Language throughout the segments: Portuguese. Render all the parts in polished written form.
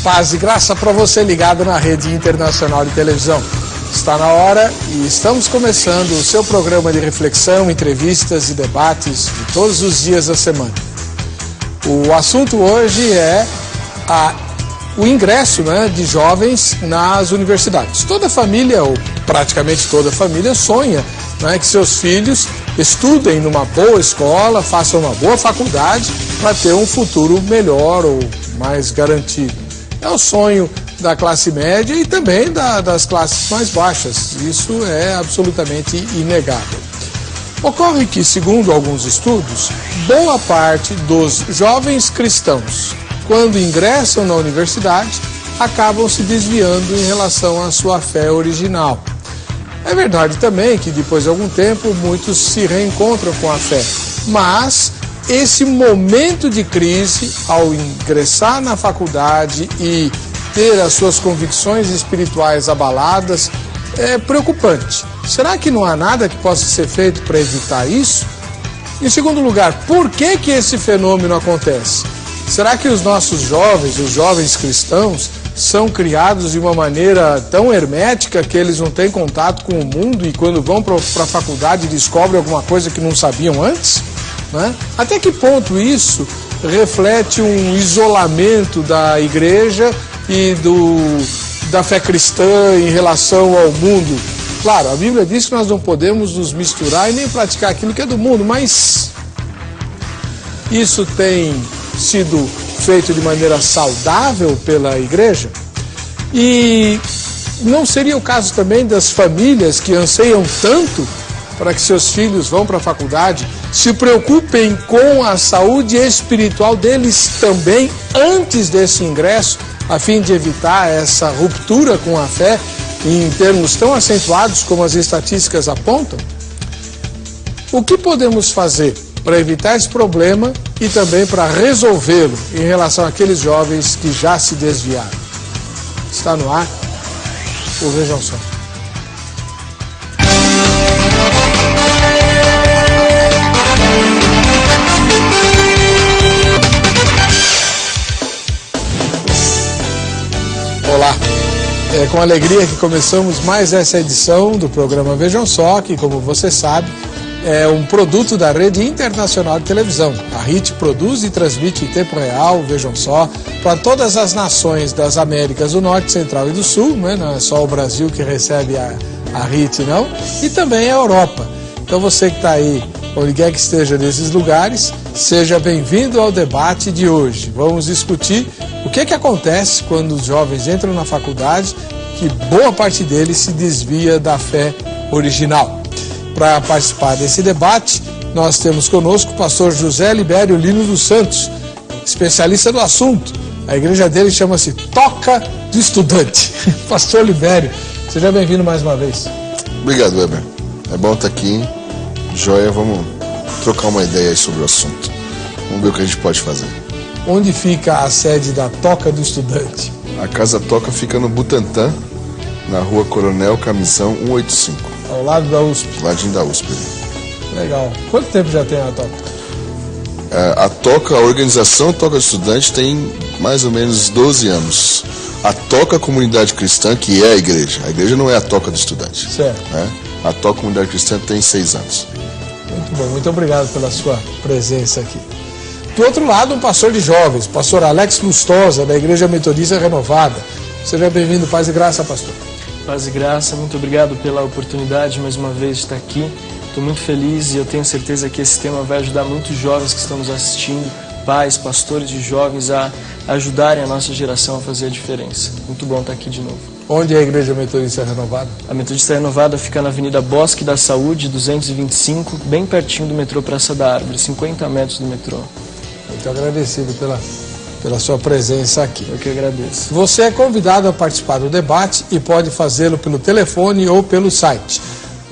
Paz e graça para você ligado na Rede Internacional de Televisão. Está na hora e estamos começando o seu programa de reflexão, entrevistas e debates de todos os dias da semana. O assunto hoje é o ingresso, de jovens nas universidades. Toda família, ou praticamente toda família, sonha que seus filhos estudem numa boa escola, façam uma boa faculdade para ter um futuro melhor ou mais garantido. É o sonho da classe média e também das classes mais baixas. Isso é absolutamente inegável. Ocorre que, segundo alguns estudos, boa parte dos jovens cristãos, quando ingressam na universidade, acabam se desviando em relação à sua fé original. É verdade também que, depois de algum tempo, muitos se reencontram com a fé, mas esse momento de crise, ao ingressar na faculdade e ter as suas convicções espirituais abaladas, é preocupante. Será que não há nada que possa ser feito para evitar isso? Em segundo lugar, por que esse fenômeno acontece? Será que os nossos jovens, os jovens cristãos, são criados de uma maneira tão hermética que eles não têm contato com o mundo e quando vão para a faculdade descobrem alguma coisa que não sabiam antes? Até que ponto isso reflete um isolamento da igreja e da fé cristã em relação ao mundo? Claro, a Bíblia diz que nós não podemos nos misturar e nem praticar aquilo que é do mundo, mas isso tem sido feito de maneira saudável pela igreja? E não seria o caso também das famílias que anseiam tanto para que seus filhos vão para a faculdade, se preocupem com a saúde espiritual deles também antes desse ingresso, a fim de evitar essa ruptura com a fé em termos tão acentuados como as estatísticas apontam? O que podemos fazer para evitar esse problema e também para resolvê-lo em relação àqueles jovens que já se desviaram? Está no ar o Vejam Só. Olá, é com alegria que começamos mais essa edição do programa Vejam Só, que, como você sabe, é um produto da Rede Internacional de Televisão. A RIT produz e transmite em tempo real, Vejam Só, para todas as nações das Américas do Norte, Central e do Sul, não é só o Brasil que recebe a RIT, não, e também a Europa. Então você que está aí, onde quer que esteja nesses lugares, seja bem-vindo ao debate de hoje. Vamos discutir o que acontece quando os jovens entram na faculdade, que boa parte deles se desvia da fé original. Para participar desse debate, nós temos conosco o pastor José Libério Lino dos Santos, especialista do assunto. A igreja dele chama-se Toca do Estudante. Pastor Libério, seja bem-vindo mais uma vez. Obrigado, Weber. É bom estar aqui. Joia, vamos trocar uma ideia aí sobre o assunto. Vamos ver o que a gente pode fazer. Onde fica a sede da Toca do Estudante? A Casa Toca fica no Butantã, na rua Coronel Camisão 185. Ao lado da USP? Ladinho da USP. Legal. Quanto tempo já tem a Toca? A organização Toca do Estudante tem mais ou menos 12 anos. A Toca Comunidade Cristã, que é a igreja não é a Toca do Estudante. Certo. A Toca Comunidade Cristã tem 6 anos. Muito bom, muito obrigado pela sua presença aqui. Do outro lado, um pastor de jovens, pastor Alex Lustosa, da Igreja Metodista Renovada. Seja bem-vindo, paz e graça, pastor. Paz e graça, muito obrigado pela oportunidade mais uma vez de estar aqui. Estou muito feliz e eu tenho certeza que esse tema vai ajudar muitos jovens que estão nos assistindo, pais, pastores de jovens, a ajudarem a nossa geração a fazer a diferença. Muito bom estar aqui de novo. Onde é a Igreja Metodista Renovada? A Metodista Renovada fica na Avenida Bosque da Saúde, 225, bem pertinho do metrô Praça da Árvore, 50 metros do metrô. Muito agradecido pela sua presença aqui. Eu que agradeço. Você é convidado a participar do debate e pode fazê-lo pelo telefone ou pelo site.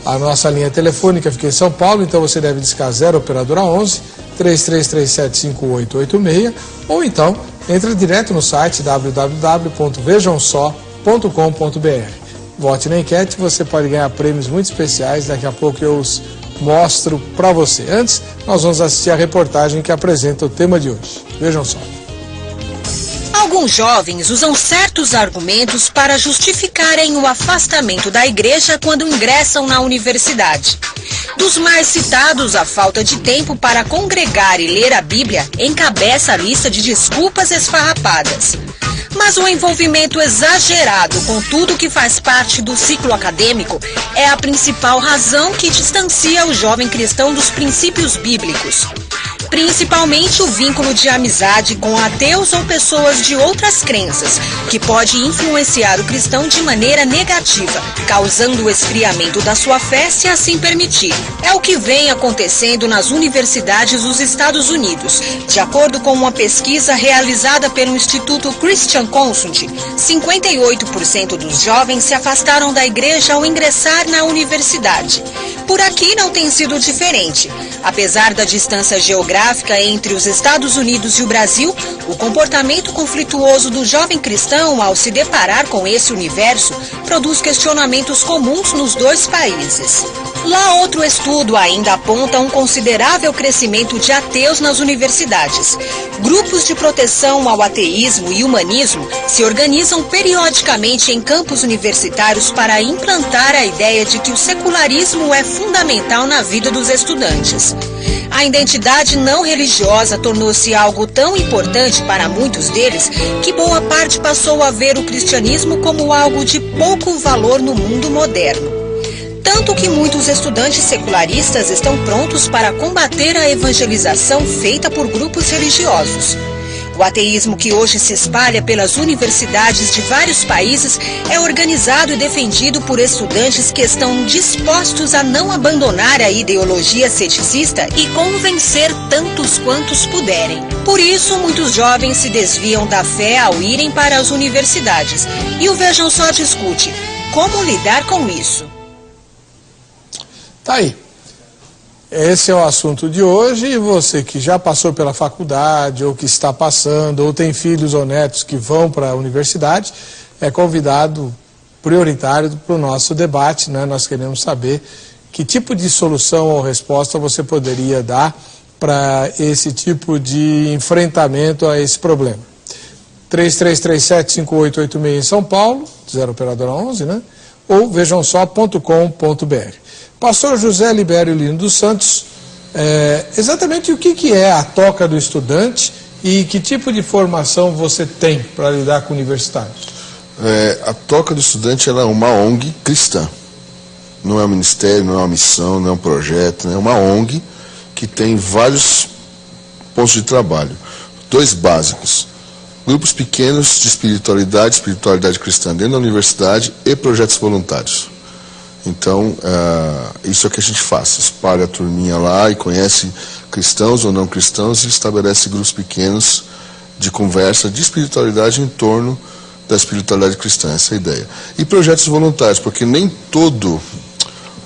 A nossa linha telefônica fica em São Paulo, então você deve discar 0 operadora 11 33375886 ou então entre direto no site www.vejansó.com.br. Vote na enquete, você pode ganhar prêmios muito especiais, daqui a pouco eu os mostro para você. Antes, nós vamos assistir a reportagem que apresenta o tema de hoje. Vejam só. Alguns jovens usam certos argumentos para justificarem o afastamento da igreja quando ingressam na universidade. Dos mais citados, a falta de tempo para congregar e ler a Bíblia encabeça a lista de desculpas esfarrapadas. Mas o envolvimento exagerado com tudo que faz parte do ciclo acadêmico é a principal razão que distancia o jovem cristão dos princípios bíblicos. Principalmente o vínculo de amizade com ateus ou pessoas de outras crenças, que pode influenciar o cristão de maneira negativa, causando o esfriamento da sua fé se assim permitir. É o que vem acontecendo nas universidades dos Estados Unidos. De acordo com uma pesquisa realizada pelo Instituto Christian Consult, 58% dos jovens se afastaram da igreja ao ingressar na universidade. Por aqui não tem sido diferente. Apesar da distância geográfica entre os Estados Unidos e o Brasil, o comportamento conflituoso do jovem cristão ao se deparar com esse universo produz questionamentos comuns nos dois países. Lá, outro estudo ainda aponta um considerável crescimento de ateus nas universidades. Grupos de proteção ao ateísmo e humanismo se organizam periodicamente em campos universitários para implantar a ideia de que o secularismo é fundamental na vida dos estudantes. A identidade não religiosa tornou-se algo tão importante para muitos deles que boa parte passou a ver o cristianismo como algo de pouco valor no mundo moderno. Tanto que muitos estudantes secularistas estão prontos para combater a evangelização feita por grupos religiosos. O ateísmo que hoje se espalha pelas universidades de vários países é organizado e defendido por estudantes que estão dispostos a não abandonar a ideologia ceticista e convencer tantos quantos puderem. Por isso, muitos jovens se desviam da fé ao irem para as universidades. E o Vejam Só discute como lidar com isso. Tá aí. Esse é o assunto de hoje e você que já passou pela faculdade ou que está passando ou tem filhos ou netos que vão para a universidade é convidado prioritário para o nosso debate, né? Nós queremos saber que tipo de solução ou resposta você poderia dar para esse tipo de enfrentamento a esse problema. 3337-5886 em São Paulo, 0 operadora 11, né? Ou vejamsó.com.br. Pastor José Libério Lino dos Santos, exatamente o que é a toca do estudante e que tipo de formação você tem para lidar com universitários? A toca do estudante ela é uma ONG cristã. Não é um ministério, não é uma missão, não é um projeto, é uma ONG que tem vários pontos de trabalho. 2 básicos. Grupos pequenos de espiritualidade cristã dentro da universidade e projetos voluntários. Então, isso é o que a gente faz, espalha a turminha lá e conhece cristãos ou não cristãos e estabelece grupos pequenos de conversa de espiritualidade em torno da espiritualidade cristã, essa é a ideia. E projetos voluntários, porque nem todo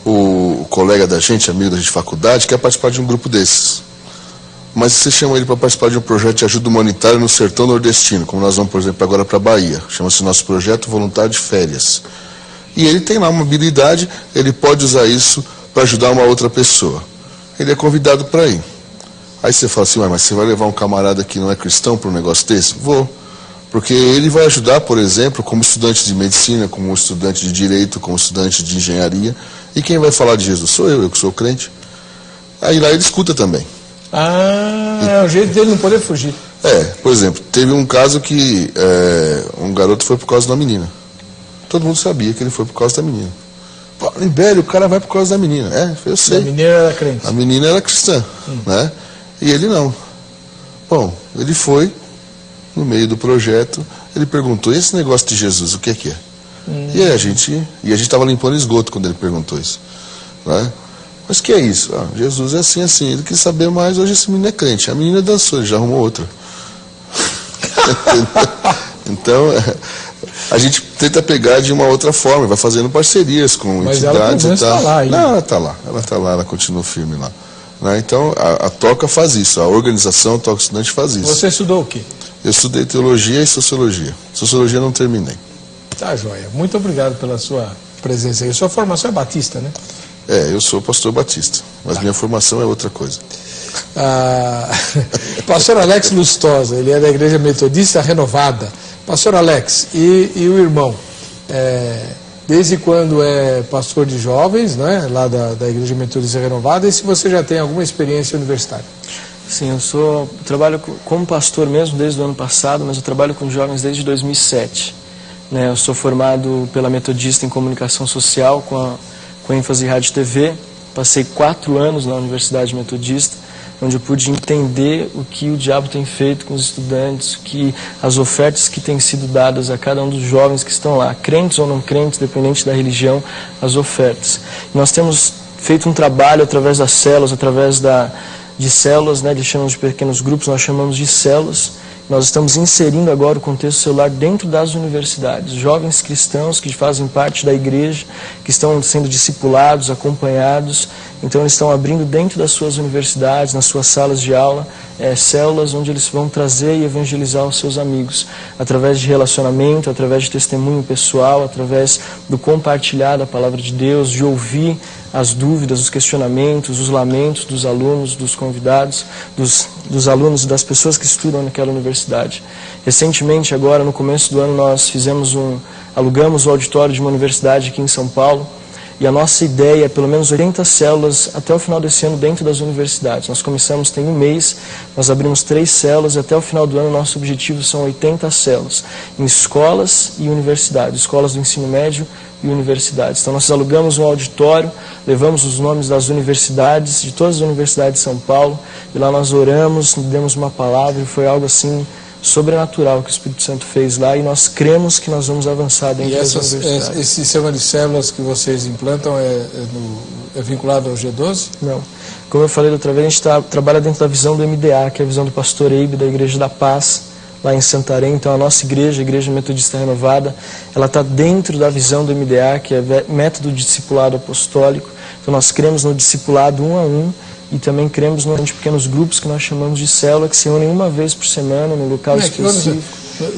o colega da gente, amigo da gente de faculdade, quer participar de um grupo desses. Mas você chama ele para participar de um projeto de ajuda humanitária no sertão nordestino, como nós vamos, por exemplo, agora para a Bahia, chama-se nosso projeto voluntário de férias. E ele tem lá uma habilidade, ele pode usar isso para ajudar uma outra pessoa. Ele é convidado para ir. Aí você fala assim, mas você vai levar um camarada que não é cristão para um negócio desse? Vou. Porque ele vai ajudar, por exemplo, como estudante de medicina, como estudante de direito, como estudante de engenharia. E quem vai falar de Jesus? Sou eu que sou crente. Aí lá ele escuta também. É o jeito dele não poder fugir. Por exemplo, teve um caso que um garoto foi por causa da menina. Todo mundo sabia que ele foi por causa da menina. Pô, Libério, o cara vai por causa da menina. Eu sei. A menina era crente. A menina era cristã, né? E ele não. Bom, ele foi, no meio do projeto, ele perguntou, esse negócio de Jesus, o que é? E aí a gente estava limpando esgoto quando ele perguntou isso. Né? Mas o que é isso? Jesus é assim, assim. Ele quis saber mais, hoje esse menino é crente. A menina dançou, ele já arrumou outra. Então, a gente tenta pegar de uma outra forma, vai fazendo parcerias com entidades e tal. Não, ela está lá, ela continua firme lá. Né? Então, a Toca faz isso, a organização Toca Estudante faz isso. Você estudou o quê? Eu estudei teologia e sociologia. Sociologia não terminei. Tá, joia. Muito obrigado pela sua presença aí. Sua formação é batista, né? Eu sou pastor batista, mas minha formação é outra coisa. Pastor Alex Lustosa, ele é da Igreja Metodista Renovada. Pastor Alex, e o irmão, desde quando é pastor de jovens, né, lá da Igreja Metodista Renovada, e se você já tem alguma experiência universitária? Sim, eu trabalho como pastor mesmo desde o ano passado, mas eu trabalho com jovens desde 2007. Né, eu sou formado pela Metodista em Comunicação Social, com ênfase em Rádio e TV. Passei 4 anos na Universidade Metodista, onde eu pude entender o que o diabo tem feito com os estudantes, as ofertas que têm sido dadas a cada um dos jovens que estão lá, crentes ou não crentes, dependente da religião, as ofertas. E nós temos feito um trabalho através das células, de células, né, eles chamam de pequenos grupos, nós chamamos de células. Nós estamos inserindo agora o contexto celular dentro das universidades. Jovens cristãos que fazem parte da igreja, que estão sendo discipulados, acompanhados. Então eles estão abrindo dentro das suas universidades, nas suas salas de aula, células onde eles vão trazer e evangelizar os seus amigos. Através de relacionamento, através de testemunho pessoal, através do compartilhar da palavra de Deus, de ouvir as dúvidas, os questionamentos, os lamentos dos alunos, dos convidados, dos alunos e das pessoas que estudam naquela universidade. Recentemente, agora, no começo do ano, nós alugamos o auditório de uma universidade aqui em São Paulo, e a nossa ideia é pelo menos 80 células até o final desse ano dentro das universidades. Nós começamos tem 1 mês, nós abrimos 3 células e até o final do ano nosso objetivo são 80 células em escolas e universidades, escolas do ensino médio e universidades. Então nós alugamos um auditório, levamos os nomes das universidades, de todas as universidades de São Paulo, e lá nós oramos, demos uma palavra, e foi algo assim sobrenatural que o Espírito Santo fez lá, e nós cremos que nós vamos avançar dentro das universidades. Esse sistema de células que vocês implantam é vinculado ao G12? Não. Como eu falei outra vez, a gente trabalha dentro da visão do MDA, que é a visão do pastor Eibe, da Igreja da Paz, lá em Santarém. Então a nossa igreja, a Igreja Metodista Renovada, ela está dentro da visão do MDA, que é método de discipulado apostólico. Então nós cremos no discipulado 1 a 1, e também cremos nos pequenos grupos que nós chamamos de célula, que se unem uma vez por semana, num local específico.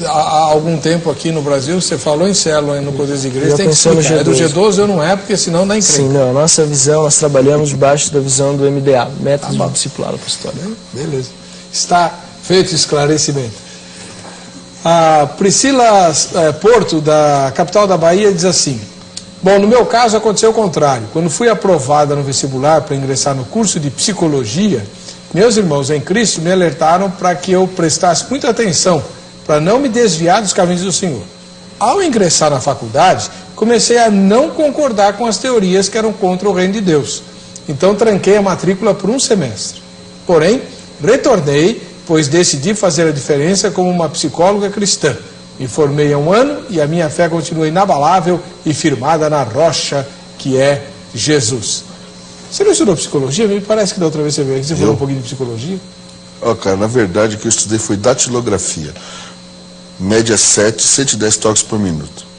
Há algum tempo aqui no Brasil, você falou em célula no Poder de Igreja, tem que explicar. É do G12 ou não é, porque senão dá encrenca. Sim, não, a nossa visão, nós trabalhamos debaixo da visão do MDA, método de discipulado apostólico. Beleza. Está feito o esclarecimento. A Priscila Porto, da capital da Bahia, diz assim: bom, no meu caso aconteceu o contrário. Quando fui aprovada no vestibular para ingressar no curso de psicologia, meus irmãos em Cristo me alertaram para que eu prestasse muita atenção, para não me desviar dos caminhos do Senhor. Ao ingressar na faculdade, comecei a não concordar com as teorias que eram contra o reino de Deus. Então tranquei a matrícula por 1 semestre. Porém, retornei, pois decidi fazer a diferença como uma psicóloga cristã. Me formei há 1 ano e a minha fé continua inabalável e firmada na rocha que é Jesus. Você não estudou psicologia? Me parece que da outra vez você veio aqui, você falou um pouquinho de psicologia. Cara, na verdade o que eu estudei foi datilografia. Média 110 toques por minuto.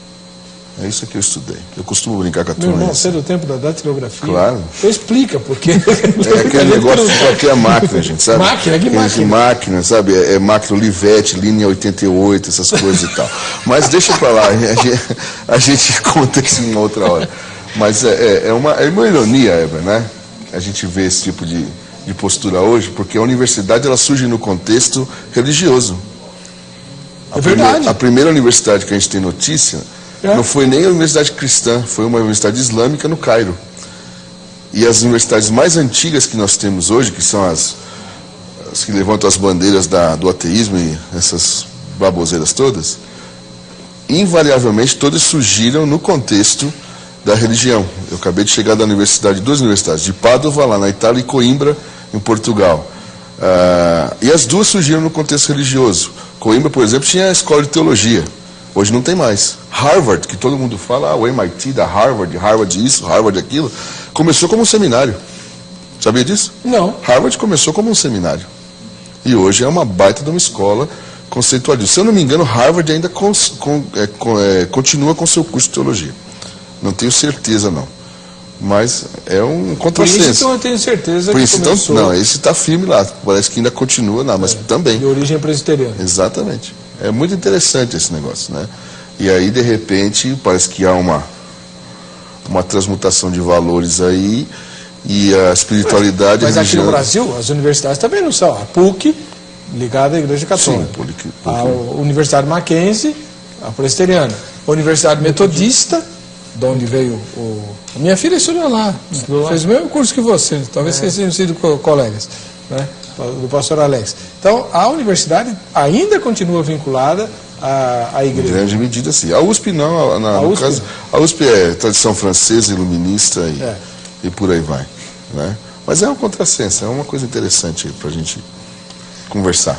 É isso que eu estudei. Eu costumo brincar com a turma. Meu irmão, você é do tempo da datilografia? Claro. Então explica, porque... É aquele negócio de qualquer máquina, gente, sabe? Máquina? Que máquina? Máquina, sabe? É máquina Olivetti, linha 88, essas coisas e tal. Mas deixa pra lá, a gente conta isso em uma outra hora. Mas é uma ironia, Eber, né? A gente vê esse tipo de postura hoje, porque a universidade ela surge no contexto religioso. É verdade. A primeira universidade que a gente tem notícia não foi nem a universidade cristã, foi uma universidade islâmica no Cairo. E as universidades mais antigas que nós temos hoje, que são as que levantam as bandeiras do ateísmo e essas baboseiras todas, invariavelmente todas surgiram no contexto da religião. Eu acabei de chegar da universidade, 2 universidades, de Pádua, lá na Itália, e Coimbra, em Portugal. E as 2 surgiram no contexto religioso. Coimbra, por exemplo, tinha a escola de teologia. Hoje não tem mais. Harvard, que todo mundo fala, o MIT da Harvard, Harvard isso, Harvard aquilo, começou como um seminário. Sabia disso? Não. Harvard começou como um seminário. E hoje é uma baita de uma escola conceitualista. Se eu não me engano, Harvard ainda continua com seu curso de teologia. Não tenho certeza, não. Mas é um contrassenso. Por isso, então, eu tenho certeza Por que isso, começou... Não, esse está firme lá. Parece que ainda continua lá, mas também. De origem presbiteriana. Exatamente. É muito interessante esse negócio, né? E aí, de repente, parece que há uma transmutação de valores aí, e a espiritualidade... Mas aqui no Brasil, as universidades também não são. A PUC, ligada à Igreja Católica. Sim, a Universidade Mackenzie, a presbiteriana. A Universidade Metodista, de onde veio a minha filha estudou lá. Fez o mesmo curso que você. Talvez vocês tenham sido colegas, né? Do pastor Alex. Então, a universidade ainda continua vinculada à igreja. Em grande medida, sim. A USP não, no caso, a USP é tradição francesa, iluminista e por aí vai, né? Mas é um contrassenso, é uma coisa interessante para a gente conversar.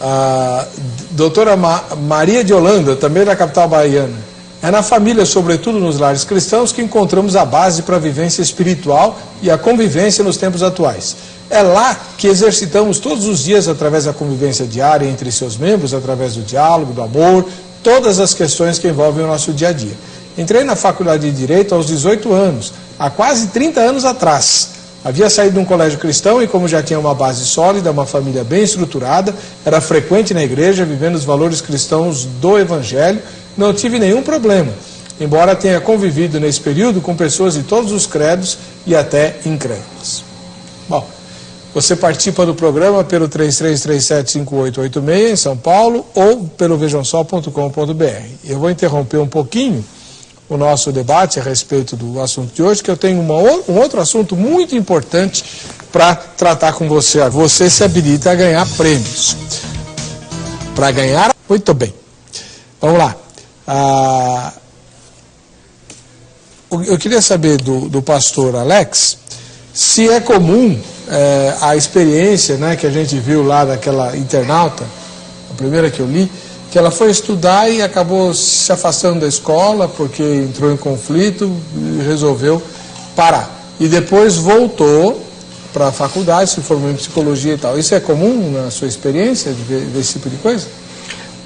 A doutora Maria de Holanda, também da capital baiana. É na família, sobretudo nos lares cristãos, que encontramos a base para a vivência espiritual e a convivência nos tempos atuais. É lá que exercitamos todos os dias, através da convivência diária entre seus membros, através do diálogo, do amor, todas as questões que envolvem o nosso dia a dia. Entrei na faculdade de Direito aos 18 anos, há quase 30 anos atrás. Havia saído de um colégio cristão e, como já tinha uma base sólida, uma família bem estruturada, era frequente na igreja, vivendo os valores cristãos do Evangelho, não tive nenhum problema, embora tenha convivido nesse período com pessoas de todos os credos e até incrédulas. Bom, você participa do programa pelo 33375886 em São Paulo ou pelo vejamsol.com.br. Eu vou interromper um pouquinho o nosso debate a respeito do assunto de hoje, que eu tenho um outro assunto muito importante para tratar com você. Você se habilita a ganhar prêmios. Para ganhar... Muito bem. Vamos lá. Eu queria saber do pastor Alex se é comum a experiência, né, que a gente viu lá daquela internauta, a primeira que eu li, que ela foi estudar e acabou se afastando da escola porque entrou em conflito e resolveu parar. E depois voltou para a faculdade, se formou em psicologia e tal. Isso é comum na sua experiência de ver esse tipo de coisa?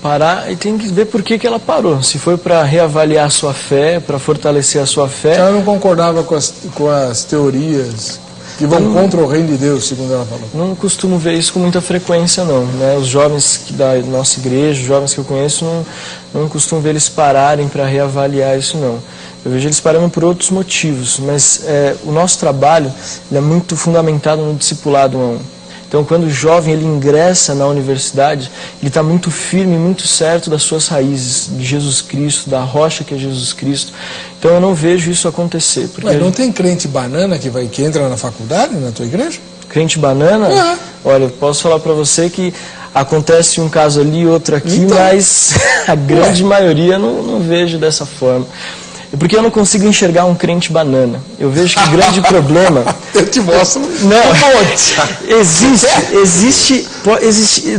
Parar e tem que ver por que ela parou. Se foi para reavaliar a sua fé, para fortalecer a sua fé... Ela não concordava com as teorias que vão contra o reino de Deus, segundo ela falou. Não costumo ver isso com muita frequência, não, né? Os jovens da nossa igreja, os jovens que eu conheço, não costumo ver eles pararem para reavaliar isso, não. Eu vejo eles parando por outros motivos, mas o nosso trabalho ele é muito fundamentado no discipulado 1 a 1. Então, quando o jovem ele ingressa na universidade, ele está muito firme, muito certo das suas raízes, de Jesus Cristo, da rocha que é Jesus Cristo. Então, eu não vejo isso acontecer. Porque não tem crente banana que entra na faculdade, na tua igreja? Crente banana? Olha, eu posso falar para você que acontece um caso ali, outro aqui, então... mas a grande maioria não vejo dessa forma. Porque eu não consigo enxergar um crente banana. Eu vejo que o grande problema... Eu te mostro. Não, existe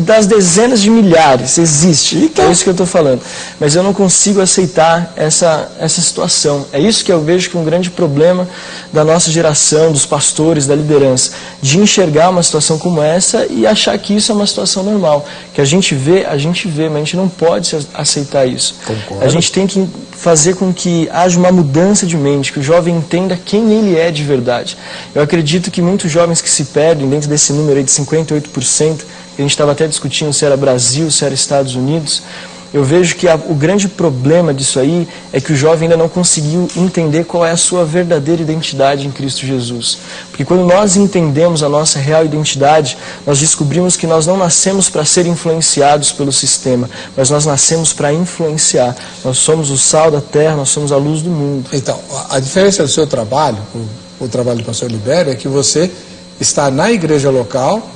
das dezenas de milhares, existe. Então... É isso que eu estou falando. Mas eu não consigo aceitar essa situação. É isso que eu vejo que é um grande problema da nossa geração, dos pastores, da liderança. De enxergar uma situação como essa e achar que isso é uma situação normal. Que a gente vê, mas a gente não pode aceitar isso. Concordo. A gente tem que fazer com que haja uma mudança de mente, que o jovem entenda quem ele é de verdade. Eu acredito que muitos jovens que se perdem dentro desse número aí de 58%, que a gente estava até discutindo se era Brasil, se era Estados Unidos, eu vejo que o grande problema disso aí é que o jovem ainda não conseguiu entender qual é a sua verdadeira identidade em Cristo Jesus. Porque quando nós entendemos a nossa real identidade, nós descobrimos que nós não nascemos para ser influenciados pelo sistema, mas nós nascemos para influenciar. Nós somos o sal da terra, nós somos a luz do mundo. Então, a diferença do seu trabalho, o trabalho do pastor Libério, é que você está na igreja local,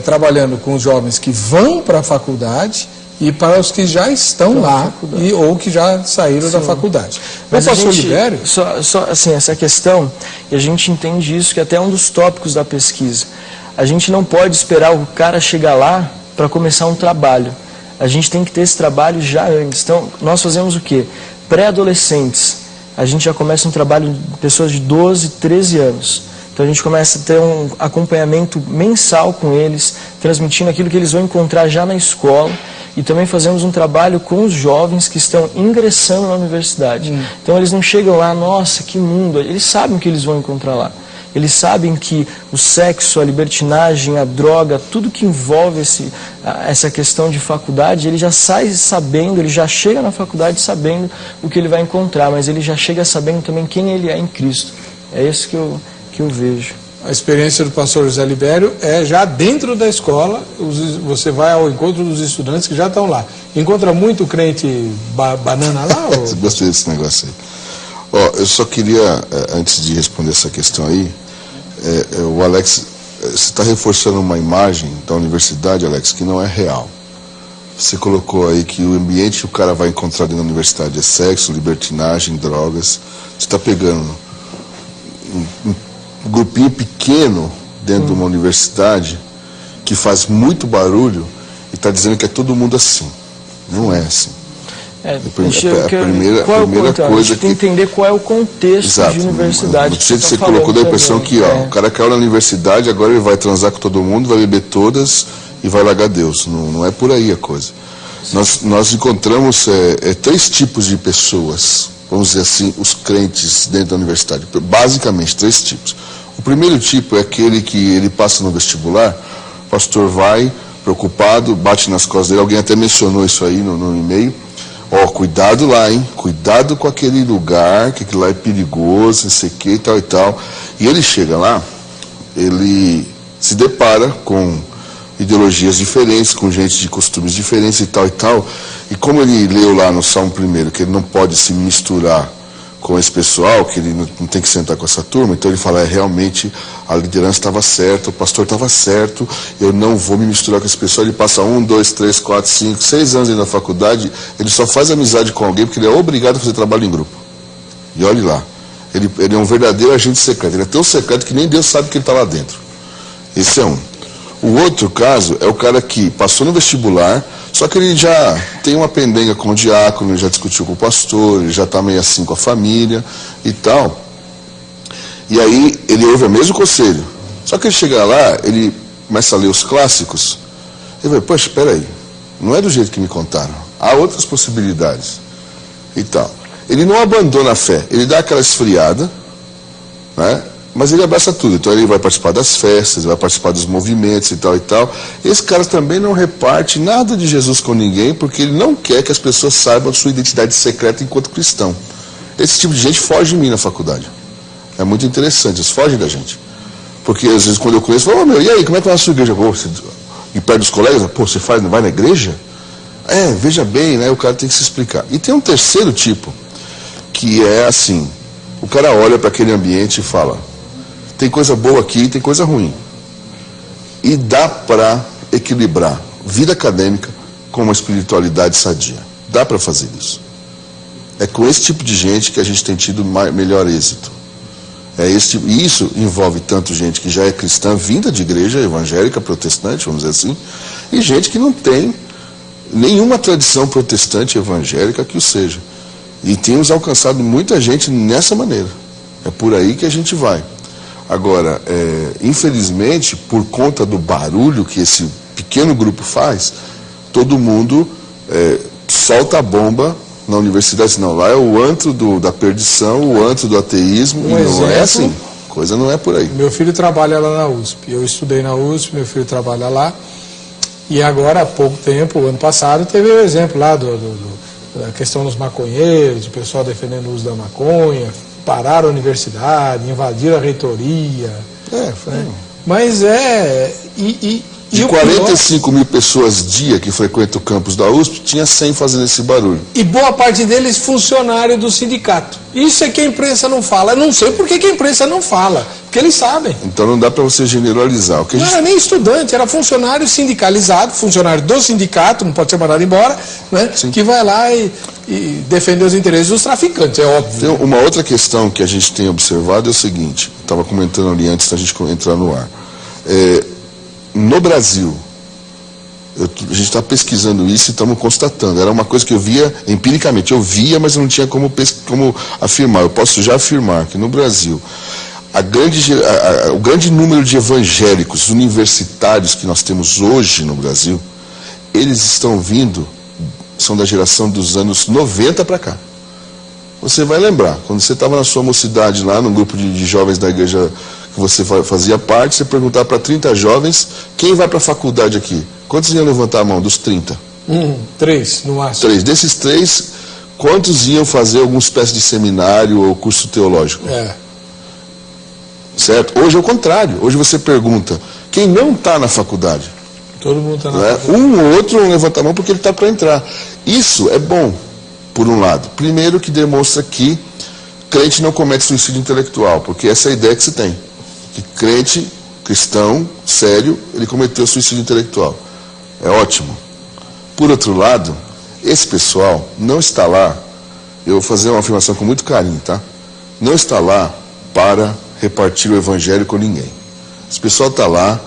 trabalhando com os jovens que vão para a faculdade, e para os que já estão lá ou que já saíram da faculdade. Mas o pastor Libério... Só assim, essa questão, e a gente entende isso, que até é um dos tópicos da pesquisa. A gente não pode esperar o cara chegar lá para começar um trabalho. A gente tem que ter esse trabalho já antes. Então, nós fazemos o quê? Pré-adolescentes. A gente já começa um trabalho de pessoas de 12, 13 anos. Então a gente começa a ter um acompanhamento mensal com eles, transmitindo aquilo que eles vão encontrar já na escola. E também fazemos um trabalho com os jovens que estão ingressando na universidade. Então eles não chegam lá, nossa, que mundo. Eles sabem o que eles vão encontrar lá. Eles sabem que o sexo, a libertinagem, a droga, tudo que envolve essa questão de faculdade, ele já sai sabendo, ele já chega na faculdade sabendo o que ele vai encontrar, mas ele já chega sabendo também quem ele é em Cristo. É isso que eu eu vejo. A experiência do pastor José Libério é já dentro da escola, você vai ao encontro dos estudantes que já estão lá. Encontra muito crente banana lá? Ou... Gostei desse negócio aí. Ó, eu só queria, antes de responder essa questão aí, o Alex, você está reforçando uma imagem da universidade, Alex, que não é real. Você colocou aí que o ambiente que o cara vai encontrar dentro da universidade é sexo, libertinagem, drogas. Você está pegando um grupinho pequeno dentro de uma universidade que faz muito barulho e está dizendo que é todo mundo assim. Não é assim. A primeira coisa que entender qual é o contexto de universidade. Do jeito que você colocou, dá a impressão que o cara caiu na universidade, agora ele vai transar com todo mundo, vai beber todas e vai largar Deus. Não é por aí a coisa. Nós encontramos 3 tipos de pessoas, vamos dizer assim, os crentes dentro da universidade. Basicamente, 3 tipos. O primeiro tipo é aquele que ele passa no vestibular, o pastor vai, preocupado, bate nas costas dele, alguém até mencionou isso aí no e-mail. Ó, cuidado lá, hein? Cuidado com aquele lugar, que aquilo lá é perigoso, não sei o que, tal e tal. E ele chega lá, ele se depara com ideologias diferentes, com gente de costumes diferentes e tal e tal. E como ele leu lá no Salmo 1, que ele não pode se misturar com esse pessoal, que ele não tem que sentar com essa turma, então ele fala, realmente a liderança estava certa, o pastor estava certo, eu não vou me misturar com esse pessoal. Ele passa 1, 2, 3, 4, 5, 6 anos aí na faculdade, ele só faz amizade com alguém porque ele é obrigado a fazer trabalho em grupo. E olhe lá, ele é um verdadeiro agente secreto, ele é tão secreto que nem Deus sabe que ele está lá dentro. Esse é um. O outro caso é o cara que passou no vestibular, só que ele já tem uma pendenga com o diácono, ele já discutiu com o pastor, ele já está meio assim com a família e tal. E aí ele ouve o mesmo conselho. Só que ele chega lá, ele começa a ler os clássicos, ele vai, poxa, espera aí, não é do jeito que me contaram, há outras possibilidades e tal. Ele não abandona a fé, ele dá aquela esfriada, né? Mas ele abraça tudo, então ele vai participar das festas, vai participar dos movimentos e tal e tal. Esse cara também não reparte nada de Jesus com ninguém, porque ele não quer que as pessoas saibam sua identidade secreta enquanto cristão. Esse tipo de gente foge de mim na faculdade. É muito interessante, eles fogem da gente. Porque às vezes quando eu conheço, eu falo, e aí, como é que vai a sua igreja? E perto dos colegas, você vai na igreja? Veja bem, né? O cara tem que se explicar. E tem um terceiro tipo, que é assim, o cara olha para aquele ambiente e fala, tem coisa boa aqui, tem coisa ruim. E dá para equilibrar vida acadêmica com uma espiritualidade sadia. Dá para fazer isso. É com esse tipo de gente que a gente tem tido melhor êxito. E isso envolve tanto gente que já é cristã, vinda de igreja evangélica, protestante, vamos dizer assim, e gente que não tem nenhuma tradição protestante evangélica que o seja. E temos alcançado muita gente nessa maneira. É por aí que a gente vai. Agora, infelizmente, por conta do barulho que esse pequeno grupo faz, todo mundo solta a bomba na universidade. Não, lá é o antro da perdição, o antro do ateísmo, e não é assim. Coisa não é por aí. Meu filho trabalha lá na USP. Eu estudei na USP, meu filho trabalha lá. E agora, há pouco tempo, ano passado, teve o exemplo lá da questão dos maconheiros, o pessoal defendendo o uso da maconha, pararam a universidade, invadiram a reitoria. Mas de 45 mil pessoas dia que frequentam o campus da USP, tinha 100 fazendo esse barulho. E boa parte deles funcionário do sindicato. Isso é que a imprensa não fala. Eu não sei por que a imprensa não fala, porque eles sabem. Então não dá para você generalizar. Não era nem estudante, era funcionário sindicalizado, funcionário do sindicato, não pode ser mandado embora, né? Que vai lá e defender os interesses dos traficantes, é óbvio. Tem uma outra questão que a gente tem observado é o seguinte, estava comentando ali antes da gente entrar no ar. No Brasil, a gente está pesquisando isso e estamos constatando. Era uma coisa que eu via empiricamente. Eu via, mas eu não tinha como afirmar. Eu posso já afirmar que no Brasil, o grande número de evangélicos universitários que nós temos hoje no Brasil, eles estão vindo, são da geração dos anos 90 para cá. Você vai lembrar, quando você estava na sua mocidade lá, num grupo de jovens da igreja que você fazia parte, você perguntar para 30 jovens, quem vai para a faculdade aqui? Quantos iam levantar a mão dos 30? 3, no máximo. 3. Desses 3, quantos iam fazer alguma espécie de seminário ou curso teológico? certo? Hoje é o contrário. Hoje você pergunta, quem não está na faculdade? Todo mundo está na faculdade. Um ou outro não levanta a mão porque ele está para entrar. Isso é bom, por um lado. Primeiro que demonstra que crente não comete suicídio intelectual, porque essa é a ideia que se tem. Que crente, cristão, sério, ele cometeu suicídio intelectual. É ótimo. Por outro lado, esse pessoal não está lá, eu vou fazer uma afirmação com muito carinho, tá? Não está lá para repartir o evangelho com ninguém. Esse pessoal está lá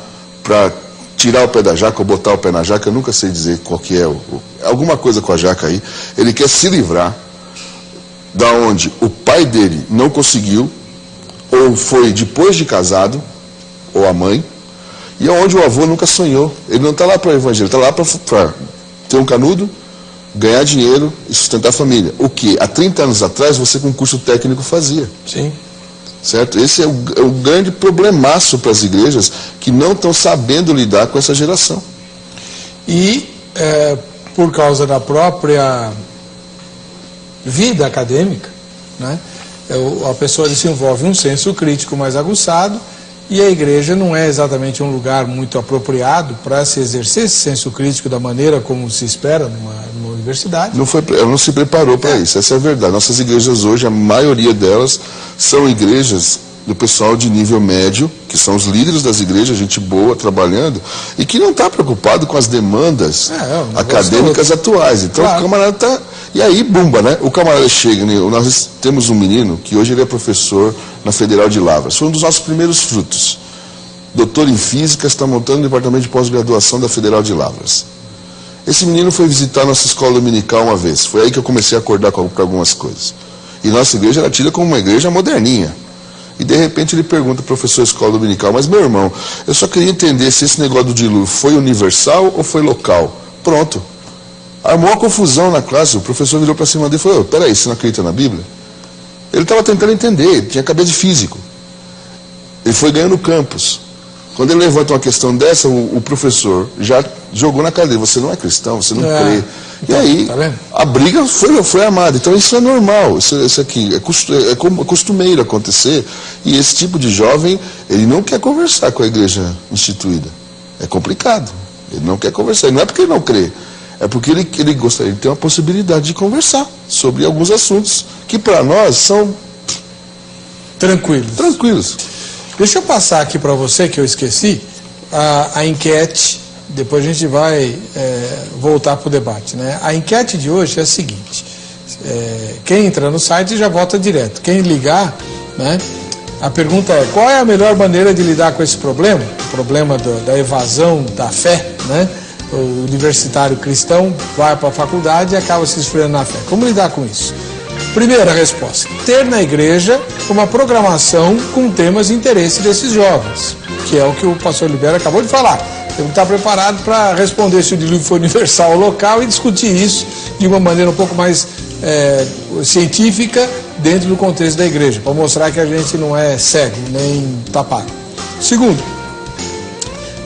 para tirar o pé da jaca ou botar o pé na jaca, eu nunca sei dizer qual que é, alguma coisa com a jaca aí. Ele quer se livrar da onde o pai dele não conseguiu, ou foi depois de casado, ou a mãe, e onde o avô nunca sonhou. Ele não está lá para o evangelho, está lá para ter um canudo, ganhar dinheiro e sustentar a família. O que há 30 anos atrás você com curso técnico fazia. Sim. Certo? Esse é o grande problemaço para as igrejas que não estão sabendo lidar com essa geração. E por causa da própria vida acadêmica, né, a pessoa desenvolve um senso crítico mais aguçado, e a igreja não é exatamente um lugar muito apropriado para se exercer esse senso crítico da maneira como se espera numa universidade. Ela não se preparou para isso, essa é a verdade. Nossas igrejas hoje, a maioria delas, são igrejas do pessoal de nível médio, que são os líderes das igrejas, gente boa, trabalhando, e que não está preocupado com as demandas acadêmicas atuais. Então claro. O camarada está... E aí, bumba, né? O camarada chega, né? Nós temos um menino, que hoje ele é professor na Federal de Lavras. Foi um dos nossos primeiros frutos. Doutor em Física, está montando o departamento de pós-graduação da Federal de Lavras. Esse menino foi visitar nossa escola dominical uma vez. Foi aí que eu comecei a acordar para algumas coisas. E nossa igreja era tida como uma igreja moderninha. E de repente ele pergunta, professor escola dominical, mas meu irmão, eu só queria entender se esse negócio do dilúvio foi universal ou foi local. Pronto. Armou uma confusão na classe, o professor virou para cima dele e falou, peraí, você não acredita na Bíblia? Ele estava tentando entender, ele tinha cabeça de físico. Ele foi ganhando campos. Quando ele levanta uma questão dessa, o professor já jogou na cadeira, você não é cristão, você não crê. Então, e aí, a briga foi armada. Então isso é normal, isso aqui é costumeiro acontecer. E esse tipo de jovem, ele não quer conversar com a igreja instituída. É complicado, ele não quer conversar. E não é porque ele não crê, é porque ele gostaria de ter uma possibilidade de conversar sobre alguns assuntos que para nós são tranquilos. Deixa eu passar aqui para você, que eu esqueci, a enquete, depois a gente vai voltar para o debate, né? A enquete de hoje é a seguinte, quem entra no site já vota direto, quem ligar, né? A pergunta é, qual é a melhor maneira de lidar com esse problema? O problema da evasão da fé, né? O universitário cristão vai para a faculdade e acaba se esfriando na fé. Como lidar com isso? Primeira resposta, ter na igreja uma programação com temas de interesse desses jovens, que é o que o pastor Libera acabou de falar. Ele tem que estar preparado para responder se o dilúvio foi universal ou local e discutir isso de uma maneira um pouco mais científica dentro do contexto da igreja, para mostrar que a gente não é cego, nem tapado. Segundo,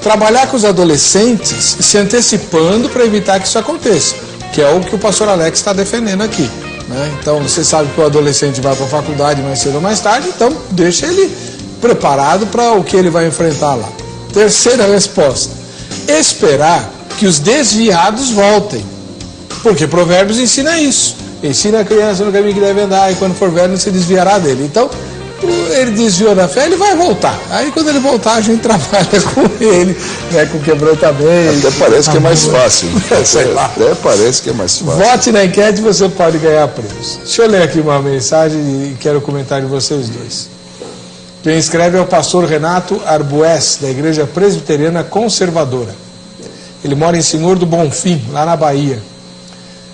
trabalhar com os adolescentes se antecipando para evitar que isso aconteça, que é o que o pastor Alex está defendendo aqui. Né? Então, você sabe que o adolescente vai para a faculdade mais cedo ou mais tarde, então deixa ele preparado para o que ele vai enfrentar lá. Terceira resposta, esperar que os desviados voltem, porque Provérbios ensina isso. Ensina a criança no caminho que deve andar e quando for velho não se desviará dele. Então, ele desviou da fé, ele vai voltar. Aí quando ele voltar, a gente trabalha com ele, né, com quebrantamento. Até parece que é mais fácil. Até parece que é mais fácil. Vote na enquete e você pode ganhar prêmios. Deixa eu ler aqui uma mensagem e quero comentar de vocês dois. Quem escreve é o pastor Renato Arbues, da Igreja Presbiteriana Conservadora. Ele mora em Senhor do Bonfim, lá na Bahia.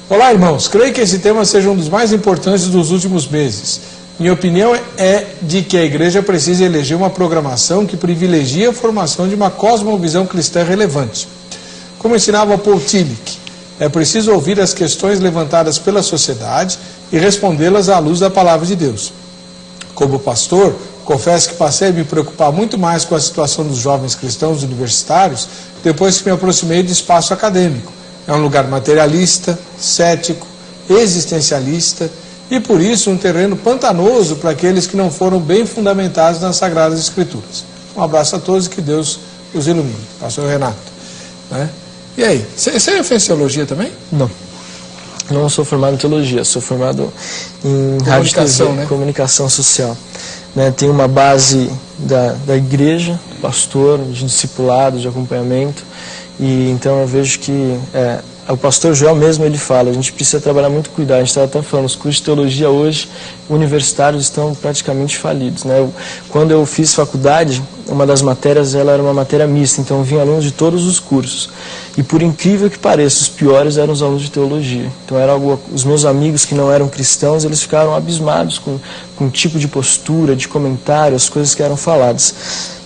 Olá, irmãos. Creio que esse tema seja um dos mais importantes dos últimos meses. Minha opinião é de que a igreja precisa eleger uma programação que privilegie a formação de uma cosmovisão cristã relevante. Como ensinava Paul Tillich, é preciso ouvir as questões levantadas pela sociedade e respondê-las à luz da palavra de Deus. Como pastor, confesso que passei a me preocupar muito mais com a situação dos jovens cristãos universitários depois que me aproximei do espaço acadêmico. É um lugar materialista, cético, existencialista e por isso um terreno pantanoso para aqueles que não foram bem fundamentados nas Sagradas Escrituras. Um abraço a todos e que Deus os ilumine. Pastor Renato. Né? E aí, você fez teologia também? Não. Não sou formado em teologia, sou formado em rádio, TV, né? Comunicação social. Né, tem uma base da igreja, pastor, de discipulado, de acompanhamento, e então eu vejo que o pastor Joel mesmo, ele fala, a gente precisa trabalhar muito cuidado. A gente estava até falando, os cursos de teologia hoje, universitários, estão praticamente falidos. Né? Quando eu fiz faculdade, uma das matérias ela era uma matéria mista, então vinha alunos de todos os cursos. E por incrível que pareça, os piores eram os alunos de teologia. Então os meus amigos que não eram cristãos, eles ficaram abismados com o tipo de postura, de comentário, as coisas que eram faladas.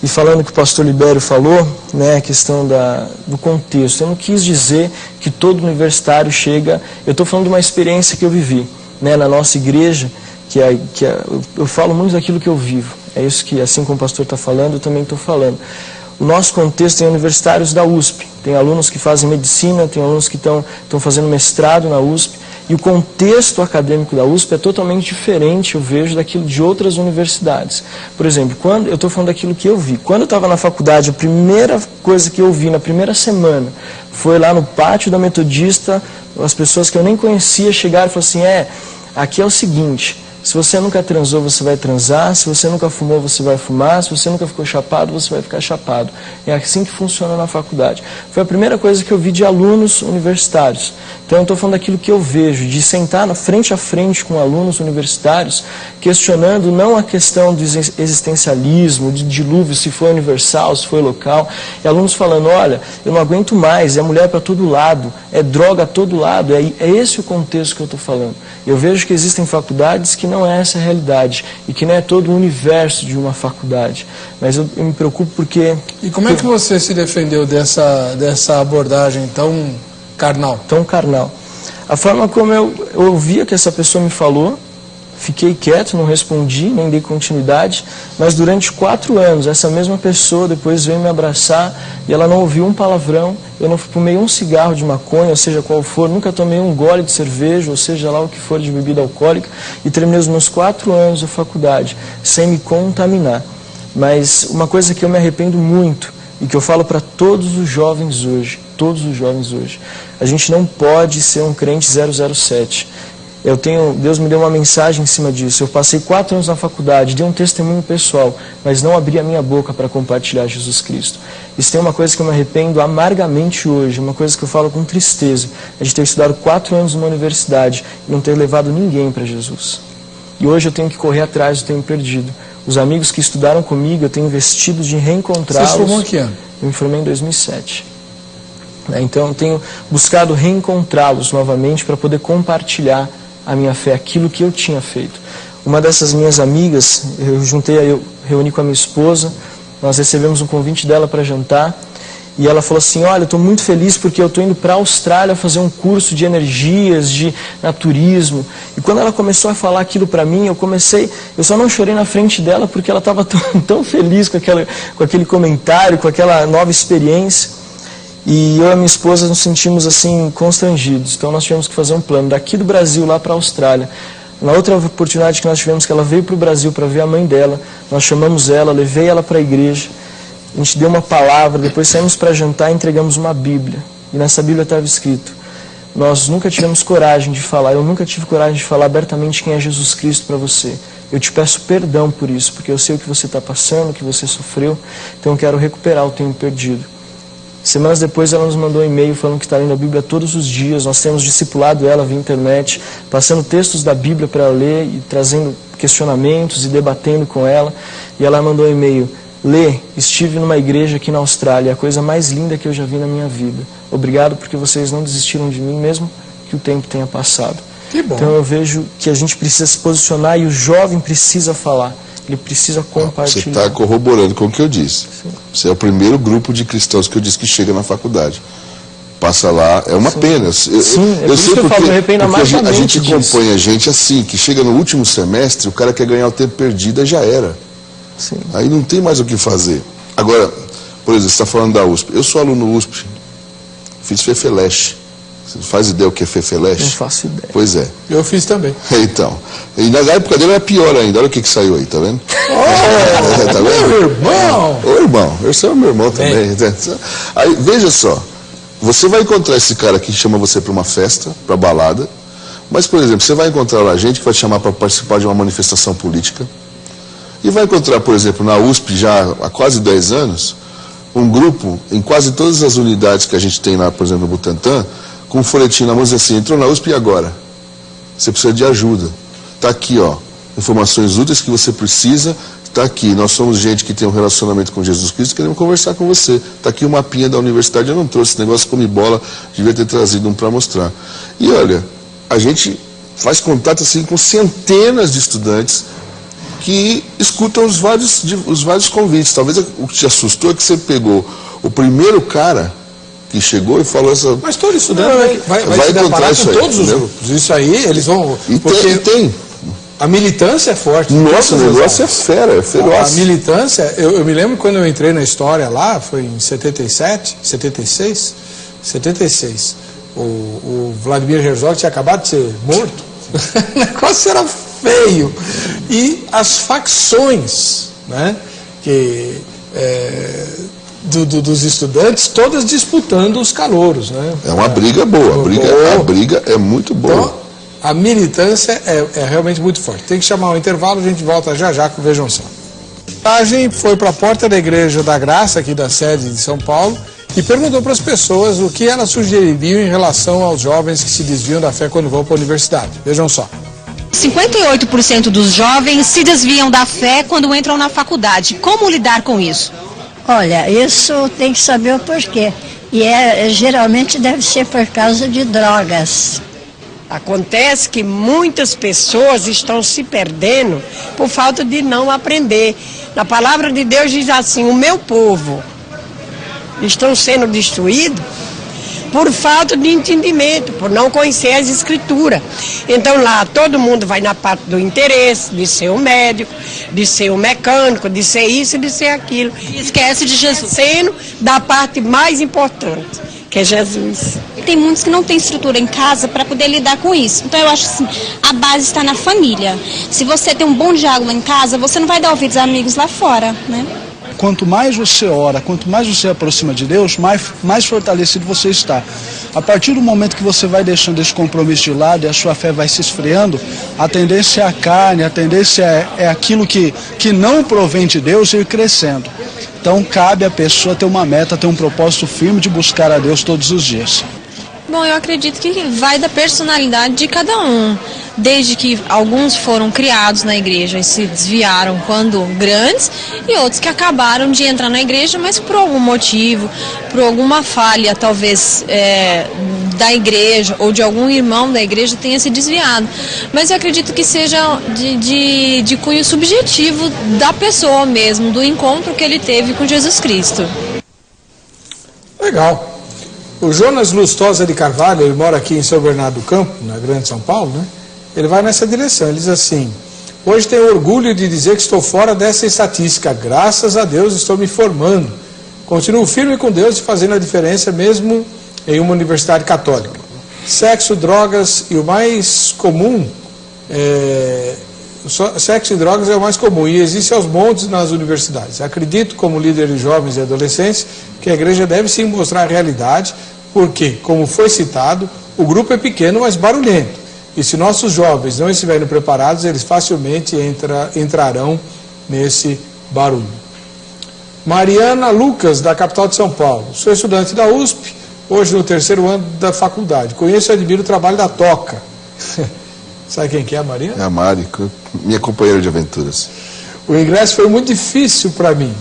E falando que o pastor Libério falou, né, a questão do contexto, eu não quis dizer que todo universitário chega... Eu estou falando de uma experiência que eu vivi, né, na nossa igreja, eu falo muito daquilo que eu vivo. É isso que, assim como o pastor está falando, eu também estou falando. O nosso contexto tem universitários da USP, tem alunos que fazem medicina, tem alunos que estão fazendo mestrado na USP, e o contexto acadêmico da USP é totalmente diferente, eu vejo, daquilo de outras universidades. Por exemplo, eu estou falando daquilo que eu vi. Quando eu estava na faculdade, a primeira coisa que eu vi na primeira semana foi lá no pátio da Metodista, as pessoas que eu nem conhecia chegaram e falaram assim, aqui é o seguinte... Se você nunca transou, você vai transar. Se você nunca fumou, você vai fumar. Se você nunca ficou chapado, você vai ficar chapado. É assim que funciona na faculdade. Foi a primeira coisa que eu vi de alunos universitários. Então eu estou falando daquilo que eu vejo, de sentar frente a frente com alunos universitários, questionando não a questão do existencialismo, de dilúvio, se foi universal, se foi local. E alunos falando, olha, eu não aguento mais, é mulher para todo lado, é droga a todo lado. É esse o contexto que eu estou falando. Eu vejo que existem faculdades que não é essa a realidade, e que não é todo o universo de uma faculdade. Mas eu me preocupo porque... E como é que você se defendeu dessa abordagem tão carnal? Tão carnal. A forma como eu ouvia que essa pessoa me falou, fiquei quieto, não respondi, nem dei continuidade, mas durante 4 anos, essa mesma pessoa depois veio me abraçar e ela não ouviu um palavrão, eu não fumei um cigarro de maconha, ou seja, qual for, nunca tomei um gole de cerveja, ou seja lá o que for de bebida alcoólica, e terminei os meus 4 anos de faculdade, sem me contaminar. Mas uma coisa que eu me arrependo muito, e que eu falo para todos os jovens hoje, a gente não pode ser um crente 007. Deus me deu uma mensagem em cima disso. Eu passei 4 anos na faculdade, dei um testemunho pessoal, mas não abri a minha boca para compartilhar Jesus Cristo. Isso tem uma coisa que eu me arrependo amargamente hoje, uma coisa que eu falo com tristeza, é de ter estudado 4 anos numa universidade e não ter levado ninguém para Jesus. E hoje eu tenho que correr atrás do tempo perdido. Os amigos que estudaram comigo, eu tenho investido de reencontrá-los. Você se formou em que ano? Eu me formei em 2007. Então eu tenho buscado reencontrá-los novamente para poder compartilhar a minha fé, aquilo que eu tinha feito. Uma dessas minhas amigas, eu reuni com a minha esposa, nós recebemos um convite dela para jantar, e ela falou assim, olha, eu estou muito feliz porque eu estou indo para a Austrália fazer um curso de energias, de naturismo. E quando ela começou a falar aquilo para mim, eu só não chorei na frente dela porque ela estava tão feliz com aquele comentário, com aquela nova experiência. E eu e a minha esposa nos sentimos assim constrangidos. Então nós tivemos que fazer um plano daqui do Brasil lá para a Austrália. Na outra oportunidade que nós tivemos, que ela veio para o Brasil para ver a mãe dela, nós chamamos ela, levei ela para a igreja, a gente deu uma palavra, depois saímos para jantar e entregamos uma Bíblia. E nessa Bíblia estava escrito, nós nunca tivemos coragem de falar, eu nunca tive coragem de falar abertamente quem é Jesus Cristo para você. Eu te peço perdão por isso, porque eu sei o que você está passando, o que você sofreu, então eu quero recuperar o tempo perdido. Semanas depois ela nos mandou um e-mail falando que está lendo a Bíblia todos os dias. Nós temos discipulado ela via internet, passando textos da Bíblia para ela ler e trazendo questionamentos e debatendo com ela. E ela mandou um e-mail, estive numa igreja aqui na Austrália, a coisa mais linda que eu já vi na minha vida. Obrigado porque vocês não desistiram de mim, mesmo que o tempo tenha passado. Que bom. Então eu vejo que a gente precisa se posicionar e o jovem precisa falar. Ele precisa compartilhar. Você está corroborando com o que eu disse. Sim. Você é o primeiro grupo de cristãos que eu disse que chega na faculdade. Passa lá, é uma pena. Eu sei porque a gente acompanha gente assim, que chega no último semestre, o cara quer ganhar o tempo perdido e já era. Sim. Aí não tem mais o que fazer. Agora, por exemplo, você está falando da USP. Eu sou aluno USP, fiz FEFELESH. Você faz ideia o que é FEFELESH? Não faço ideia. Pois é. Eu fiz também. Então, E na época dele era pior ainda, olha o que saiu aí, tá vendo? Tá vendo? Meu irmão! Ô irmão, esse é o meu irmão também. Aí, veja só, você vai encontrar esse cara que chama você para uma festa, para balada, mas, por exemplo, você vai encontrar lá gente que vai te chamar para participar de uma manifestação política, e vai encontrar, por exemplo, na USP, já há quase 10 anos, um grupo, em quase todas as unidades que a gente tem lá, por exemplo, no Butantã, com um folhetim na mão, diz assim, entrou na USP e agora? Você precisa de ajuda. Está aqui, ó, informações úteis que você precisa, está aqui. Nós somos gente que tem um relacionamento com Jesus Cristo, queremos conversar com você. Está aqui o mapinha da universidade, eu não trouxe esse negócio, come bola, devia ter trazido um para mostrar. E olha, a gente faz contato assim com centenas de estudantes que escutam os vários convites. Talvez o que te assustou é que você pegou o primeiro cara que chegou e falou essa... Mas todo estudante vai se deparar com todos os grupos. Isso aí, eles vão... E tem. A militância é forte. Nossa, o negócio é fera, é feroz. A militância, eu me lembro quando eu entrei na história lá, foi em 76. O Vladimir Herzog tinha acabado de ser morto. O negócio era feio. E as facções, né, dos estudantes, todas disputando os calouros, né? É uma briga boa, a briga é muito boa. Então, a militância é realmente muito forte. Tem que chamar um intervalo, a gente volta já com Vejam Só. A gente foi para a porta da Igreja da Graça, aqui da sede de São Paulo, e perguntou para as pessoas o que elas sugeririam em relação aos jovens que se desviam da fé quando vão para a universidade. Vejam só. 58% dos jovens se desviam da fé quando entram na faculdade. Como lidar com isso? Olha, isso tem que saber o porquê. E geralmente deve ser por causa de drogas. Acontece que muitas pessoas estão se perdendo por falta de não aprender. Na palavra de Deus diz assim, o meu povo estão sendo destruídos por falta de entendimento, por não conhecer as escrituras. Então lá todo mundo vai na parte do interesse, de ser um médico, de ser um mecânico, de ser isso, de ser aquilo. E esquece de Jesus. Sendo da parte mais importante, que é Jesus. Tem muitos que não têm estrutura em casa para poder lidar com isso. Então eu acho assim, a base está na família. Se você tem um bom diálogo em casa, você não vai dar ouvidos a amigos lá fora, né? Quanto mais você ora, quanto mais você aproxima de Deus, mais fortalecido você está. A partir do momento que você vai deixando esse compromisso de lado e a sua fé vai se esfriando, a tendência é a carne, a tendência é aquilo que não provém de Deus ir crescendo. Então cabe à pessoa ter uma meta, ter um propósito firme de buscar a Deus todos os dias. Bom, eu acredito que vai da personalidade de cada um. Desde que alguns foram criados na igreja e se desviaram quando grandes, e outros que acabaram de entrar na igreja, mas por algum motivo, por alguma falha, talvez, da igreja ou de algum irmão da igreja tenha se desviado. Mas eu acredito que seja de cunho subjetivo da pessoa mesmo, do encontro que ele teve com Jesus Cristo. Legal. O Jonas Lustosa de Carvalho, ele mora aqui em São Bernardo do Campo, na Grande São Paulo, né? Ele vai nessa direção, ele diz assim: hoje tenho orgulho de dizer que estou fora dessa estatística, graças a Deus estou me formando. Continuo firme com Deus e fazendo a diferença mesmo em uma universidade católica. Sexo, drogas e o mais comum, sexo e drogas é o mais comum e existe aos montes nas universidades. Acredito, como líder de jovens e adolescentes, que a igreja deve sim mostrar a realidade, porque, como foi citado, o grupo é pequeno, mas barulhento. E se nossos jovens não estiverem preparados, eles facilmente entrarão nesse barulho. Mariana Lucas, da capital de São Paulo. Sou estudante da USP, hoje no 3º ano da faculdade. Conheço e admiro o trabalho da Toca. Sabe quem que é a Mariana? É a Mari, minha companheira de aventuras. O ingresso foi muito difícil para mim.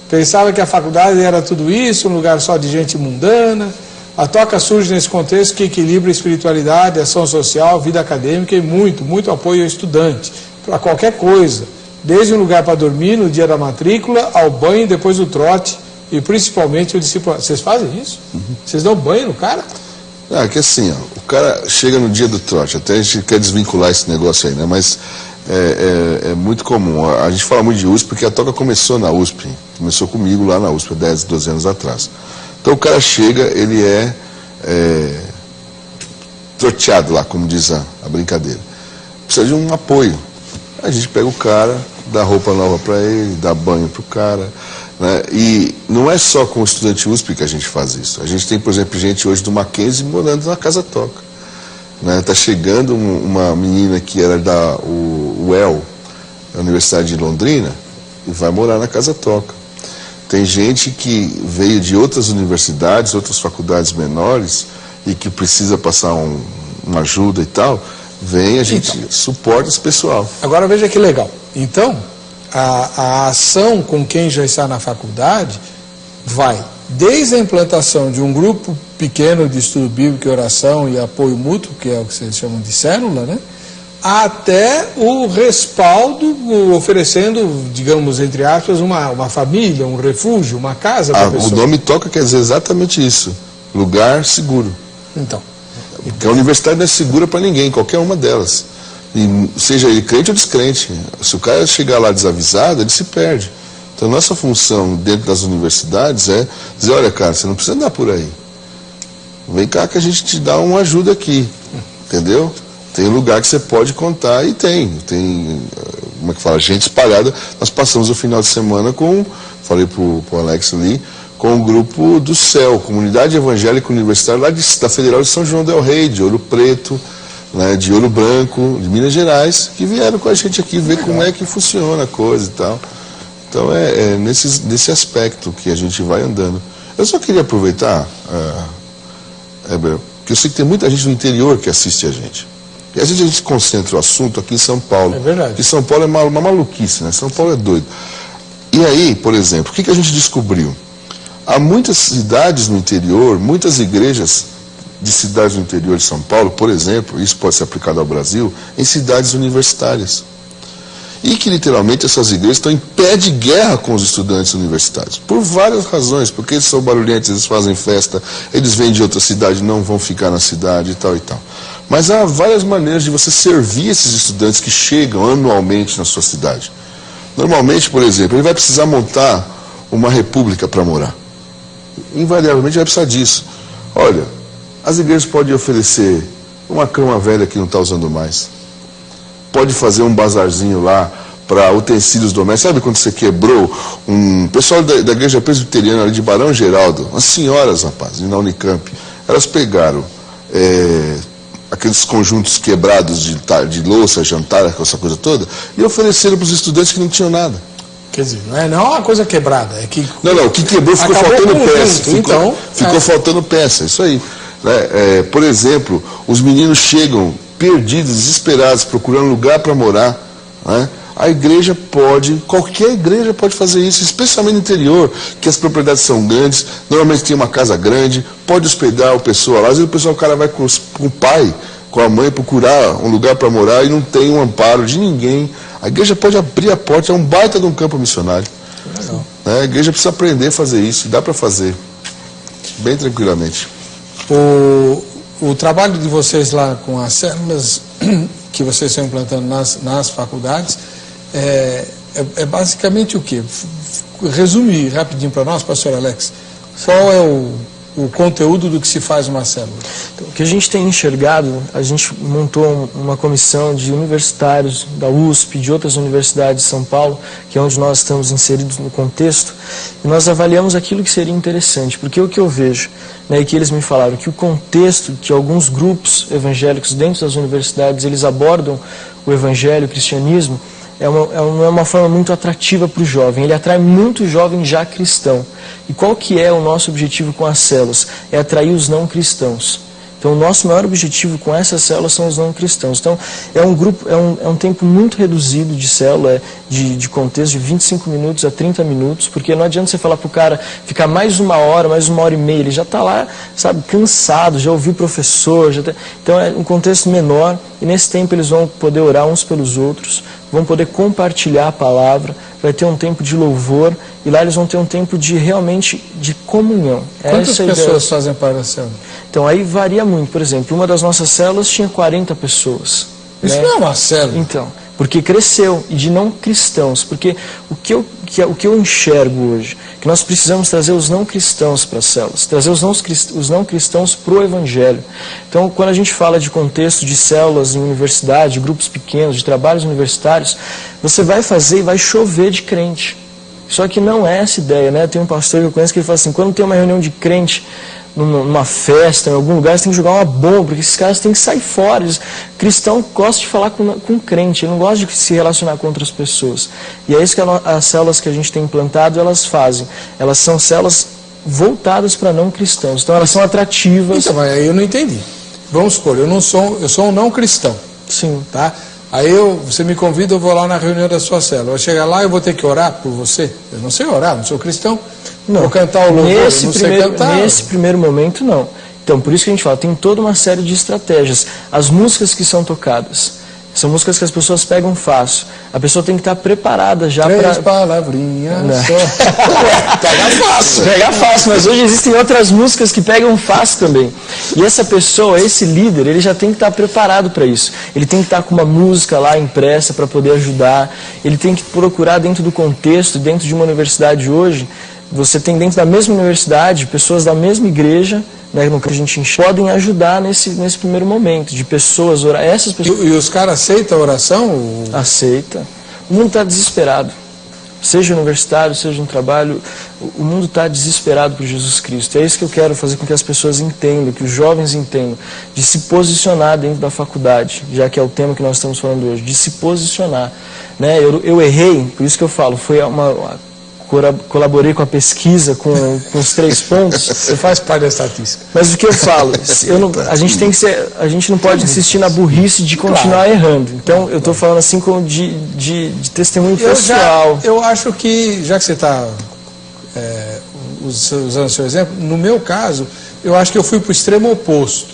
Pensava que a faculdade era tudo isso, um lugar só de gente mundana. A Toca surge nesse contexto que equilibra espiritualidade, ação social, vida acadêmica e muito apoio ao estudante, para qualquer coisa, desde um lugar para dormir no dia da matrícula, ao banho depois do trote e principalmente o discipulado. Vocês fazem isso? Vocês dão banho no cara? É que assim, ó, o cara chega no dia do trote, até a gente quer desvincular esse negócio aí, né? Mas é muito comum. A gente fala muito de USP porque a Toca começou na USP, começou comigo lá na USP, 10, 12 anos atrás. Então o cara chega, ele é troteado lá, como diz a brincadeira. Precisa de um apoio, A gente pega o cara, dá roupa nova para ele, dá banho para o cara, né? E não é só com o estudante USP que a gente faz isso. A gente tem, por exemplo, gente hoje do Mackenzie morando na Casa Toca. Está chegando uma menina que era da UEL, da Universidade de Londrina, e vai morar na Casa Toca. Tem gente que veio de outras universidades, outras faculdades menores, e que precisa passar uma ajuda e tal, vem, a gente suporta esse pessoal. Agora veja que legal. Então, a ação com quem já está na faculdade vai desde a implantação de um grupo pequeno de estudo bíblico e oração e apoio mútuo, que é o que vocês chamam de célula, né? Até o respaldo, oferecendo, digamos, entre aspas, uma família, um refúgio, uma casa para a pessoa. O nome Toca quer dizer exatamente isso, lugar seguro. Então. Porque a universidade não é segura para ninguém, qualquer uma delas. E, seja ele crente ou descrente. Se o cara chegar lá desavisado, ele se perde. Então, nossa função dentro das universidades é dizer, olha, cara, você não precisa andar por aí. Vem cá que a gente te dá uma ajuda aqui, entendeu? Tem lugar que você pode contar e tem, como é que fala, gente espalhada. Nós passamos o final de semana falei pro Alex ali, com o grupo do CEL, Comunidade Evangélica Universitária, lá da Federal de São João del Rei, de Ouro Preto, né, de Ouro Branco, de Minas Gerais, que vieram com a gente aqui ver como é que funciona a coisa e tal. Então é nesse aspecto que a gente vai andando. Eu só queria aproveitar, que eu sei que tem muita gente no interior que assiste a gente. E às vezes a gente concentra o assunto aqui em São Paulo. É verdade. Porque São Paulo é uma maluquice, né? São Paulo é doido. E aí, por exemplo, o que a gente descobriu? Há muitas cidades no interior, muitas igrejas de cidades no interior de São Paulo, por exemplo, isso pode ser aplicado ao Brasil, em cidades universitárias. E que literalmente essas igrejas estão em pé de guerra com os estudantes universitários, por várias razões, porque eles são barulhentos, eles fazem festa, eles vêm de outra cidade, não vão ficar na cidade e tal e tal. Mas há várias maneiras de você servir esses estudantes que chegam anualmente na sua cidade. Normalmente, por exemplo, ele vai precisar montar uma república para morar. Invariavelmente vai precisar disso. Olha, as igrejas podem oferecer uma cama velha que não está usando mais. Pode fazer um bazarzinho lá para utensílios domésticos. Sabe quando você quebrou um pessoal da igreja presbiteriana ali de Barão Geraldo, umas senhoras, rapaz, na Unicamp, elas pegaram aqueles conjuntos quebrados de louça, jantar, essa coisa toda, e ofereceram para os estudantes que não tinham nada. Quer dizer, não é uma coisa quebrada, é que... Não, o que quebrou ficou faltando peça. Ficou faltando peça, isso aí. Né? Por exemplo, os meninos chegam perdidos, desesperados, procurando lugar para morar. Né? A igreja qualquer igreja pode fazer isso, especialmente no interior, que as propriedades são grandes, normalmente tem uma casa grande, pode hospedar o pessoal lá. Às vezes o cara vai com o pai, com a mãe, procurar um lugar para morar e não tem um amparo de ninguém. A igreja pode abrir a porta, é um baita de um campo missionário. A igreja precisa aprender a fazer isso, e dá para fazer, bem tranquilamente. O trabalho de vocês lá com as células que vocês estão implantando nas faculdades é basicamente o quê? Resume rapidinho para nós, pastor Alex, qual é o conteúdo do que se faz uma célula? Então, o que a gente tem enxergado, a gente montou uma comissão de universitários da USP, de outras universidades de São Paulo, que é onde nós estamos inseridos no contexto, e nós avaliamos aquilo que seria interessante, porque o que eu vejo, né, e que eles me falaram, que o contexto que alguns grupos evangélicos dentro das universidades, eles abordam o evangelho, o cristianismo, é uma forma muito atrativa para o jovem. Ele atrai muito jovem já cristão. E qual que é o nosso objetivo com as células? É atrair os não cristãos. Então, o nosso maior objetivo com essas células são os não cristãos. Então, é um tempo muito reduzido de célula, de contexto, de 25 minutos a 30 minutos, porque não adianta você falar para o cara ficar mais uma hora e meia, ele já está lá, sabe, cansado, já ouviu o professor, então é um contexto menor, e nesse tempo eles vão poder orar uns pelos outros, vão poder compartilhar a palavra, vai ter um tempo de louvor, e lá eles vão ter um tempo realmente de comunhão. Quantas pessoas fazem parte da célula? Então aí varia muito. Por exemplo, uma das nossas células tinha 40 pessoas. Isso, né? Não é uma célula. Então, porque cresceu, e de não cristãos, porque o que eu enxergo hoje, que nós precisamos trazer os não cristãos para as células, trazer os não cristãos para o Evangelho. Então, quando a gente fala de contexto de células em universidade, de grupos pequenos, de trabalhos universitários, você vai fazer e vai chover de crente. Só que não é essa ideia, né? Tem um pastor que eu conheço que ele fala assim, quando tem uma reunião de crente, numa festa, em algum lugar, você tem que jogar uma bomba, porque esses caras têm que sair fora. Cristão gosta de falar com crente, ele não gosta de se relacionar com outras pessoas. E é isso que as células que a gente tem implantado, elas fazem. Elas são células voltadas para não cristãos. Então elas são atrativas. Então, mas aí eu não entendi. Vamos supor, eu sou um não cristão. Sim. Tá? Aí você me convida, eu vou lá na reunião da sua célula. Eu chegar lá, eu vou ter que orar por você? Eu não sei orar, não sou cristão. Não. Vou cantar o louvor, eu não sei cantar. Nesse primeiro momento, não. Então, por isso que a gente fala, tem toda uma série de estratégias. As músicas que são tocadas, são músicas que as pessoas pegam fácil. A pessoa tem que estar preparada já para... 3 palavrinhas só. Pega fácil. Pega fácil, mas hoje existem outras músicas que pegam fácil também. E essa pessoa, esse líder, ele já tem que estar preparado para isso. Ele tem que estar com uma música lá impressa para poder ajudar. Ele tem que procurar dentro do contexto, dentro de uma universidade hoje, você tem dentro da mesma universidade, pessoas da mesma igreja, né, no que a gente podem ajudar nesse primeiro momento, de pessoas orar. Essas pessoas... E os caras aceitam a oração? Aceita. O mundo está desesperado. Seja universitário, seja no trabalho, o mundo está desesperado por Jesus Cristo. É isso que eu quero fazer com que as pessoas entendam, que os jovens entendam, de se posicionar dentro da faculdade, já que é o tema que nós estamos falando hoje, de se posicionar. Né? Eu errei, por isso que eu falo, colaborei com a pesquisa, com os 3 pontos. Você faz parte da estatística. Mas o que eu falo, a gente não pode insistir na burrice de continuar errando. Então, eu estou falando assim como de testemunho pessoal. Eu acho que, já que você está usando o seu exemplo, no meu caso, eu acho que eu fui para o extremo oposto.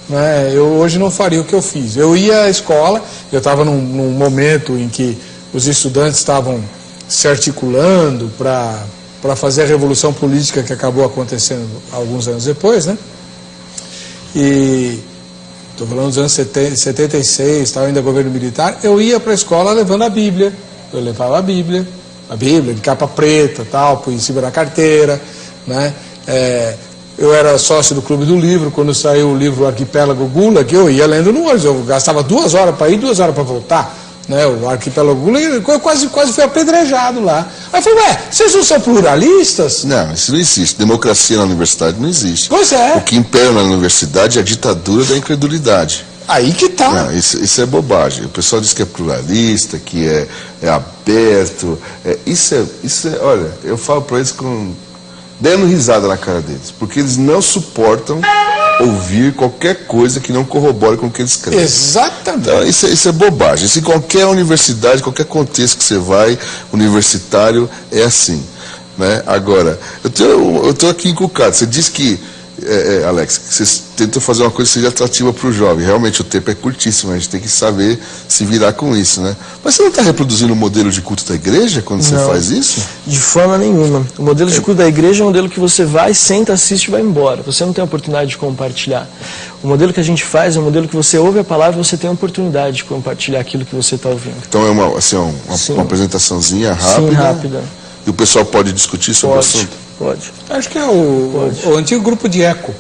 Né? Eu hoje não faria o que eu fiz. Eu ia à escola, eu estava num momento em que os estudantes estavam se articulando para fazer a revolução política que acabou acontecendo alguns anos depois, né? E estou falando dos anos 76, estava ainda governo militar. Eu ia para a escola levando a Bíblia. Eu levava a Bíblia de capa preta, tal, põe em cima da carteira, né? Eu era sócio do Clube do Livro, quando saiu o livro Arquipélago Gula, que eu ia lendo no ônibus, eu gastava 2 horas para ir, 2 horas para voltar. Né, o Arquipélago Gula, quase foi apedrejado lá. Aí eu falei, vocês não são pluralistas? Não, isso não existe. Democracia na universidade não existe. Pois é. O que impera na universidade é a ditadura da incredulidade. Aí que tá. Não, isso é bobagem. O pessoal diz que é pluralista, que é aberto. Isso é, olha, eu falo para eles dando risada na cara deles, porque eles não suportam ouvir qualquer coisa que não corrobore com o que eles creem. Exatamente. Então, isso é bobagem. Se qualquer universidade, qualquer contexto que você vai, universitário, é assim. Né? Agora, eu estou aqui encucado. Você disse que, Alex, que vocês tentam fazer uma coisa que seja atrativa para o jovem. Realmente o tempo é curtíssimo, a gente tem que saber se virar com isso, né? Mas você não está reproduzindo o modelo de culto da igreja quando você faz isso? De forma nenhuma. O modelo de culto da igreja é um modelo que você vai, senta, assiste e vai embora. Você não tem a oportunidade de compartilhar. O modelo que a gente faz é um modelo que você ouve a palavra e você tem a oportunidade de compartilhar aquilo que você está ouvindo. Então é uma apresentaçãozinha rápida? Sim, rápida. E o pessoal pode discutir sobre o assunto? Pode. Acho que é o antigo grupo de eco.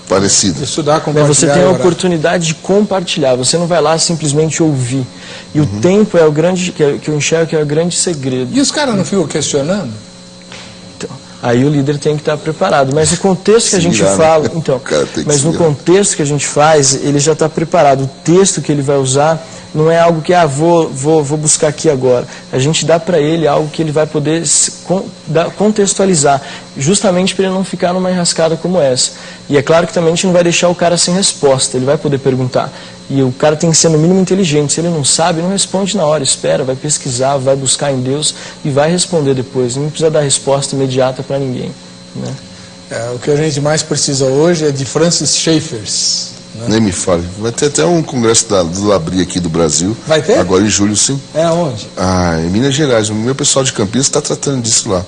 Parecido. Estudar, compartilhar. Você tem a oportunidade de compartilhar. Você não vai lá simplesmente ouvir. E o tempo é o grande, que eu enxergo que é o grande segredo. E os caras não ficam questionando? Então, aí o líder tem que estar preparado. Mas o contexto que a gente fala, né? então, mas no contexto que a gente faz, ele já está preparado. O texto que ele vai usar não é algo que vou buscar aqui agora. A gente dá para ele algo que ele vai poder contextualizar, justamente para ele não ficar numa enrascada como essa. E é claro que também a gente não vai deixar o cara sem resposta, ele vai poder perguntar. E o cara tem que ser no mínimo inteligente. Se ele não sabe, não responde na hora, espera, vai pesquisar, vai buscar em Deus e vai responder depois. Não precisa dar resposta imediata para ninguém. Né? O que a gente mais precisa hoje é de Francis Schaeffer. Né? Nem me fale. Vai ter até um congresso do Labri aqui do Brasil. Vai ter? Agora em julho, sim. É onde? Em Minas Gerais. O meu pessoal de Campinas está tratando disso lá.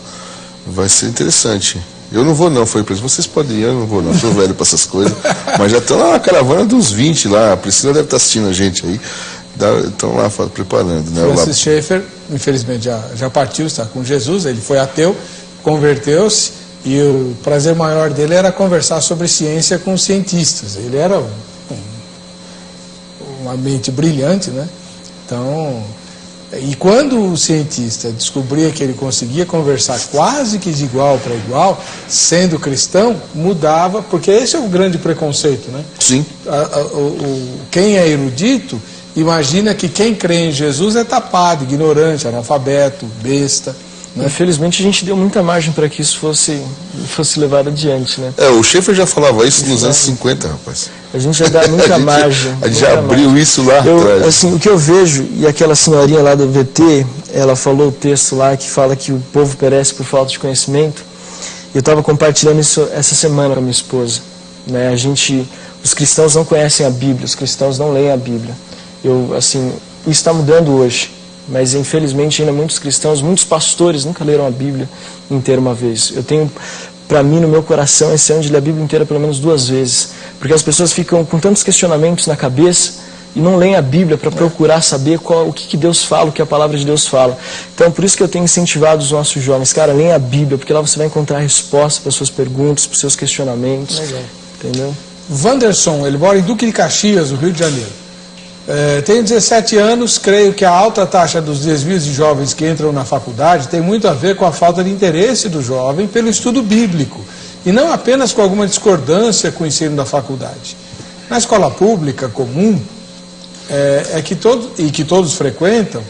Vai ser interessante. Eu não vou não, foi para eles. Vocês podem ir, eu não vou não, sou velho para essas coisas. Mas já estão lá na caravana dos 20 lá. A Priscila deve estar assistindo a gente aí. estão lá preparando. Né? Francis Schaeffer, infelizmente, já partiu, está com Jesus, ele foi ateu, converteu-se, e o prazer maior dele era conversar sobre ciência com cientistas. Ele era uma mente brilhante, né? Então, e quando o cientista descobria que ele conseguia conversar quase que de igual para igual, sendo cristão, mudava, porque esse é o grande preconceito, né? Sim. Quem é erudito imagina que quem crê em Jesus é tapado, ignorante, analfabeto, besta. Né? Infelizmente a gente deu muita margem para que isso fosse levado adiante, né? O Schaeffer já falava isso nos anos 50, rapaz. A gente já dá muita margem. A gente já abriu isso lá atrás. Assim, o que eu vejo, e aquela senhorinha lá do VT, ela falou o texto lá que fala que o povo perece por falta de conhecimento. Eu estava compartilhando isso essa semana com a minha esposa. Né? Os cristãos não conhecem a Bíblia, os cristãos não leem a Bíblia. Isso está mudando hoje. Mas infelizmente ainda muitos cristãos, muitos pastores nunca leram a Bíblia inteira uma vez. Eu tenho, para mim, no meu coração, esse ano de ler a Bíblia inteira pelo menos 2 vezes. Porque as pessoas ficam com tantos questionamentos na cabeça e não leem a Bíblia para procurar saber o que Deus fala, o que a palavra de Deus fala. Então, por isso que eu tenho incentivado os nossos jovens, cara, leem a Bíblia, porque lá você vai encontrar resposta para as suas perguntas, para os seus questionamentos. Legal. Entendeu? Wanderson, ele mora em Duque de Caxias, no Rio de Janeiro. Tenho 17 anos, creio que a alta taxa dos desvios de jovens que entram na faculdade tem muito a ver com a falta de interesse do jovem pelo estudo bíblico, e não apenas com alguma discordância com o ensino da faculdade. Na escola pública comum, que todos frequentam,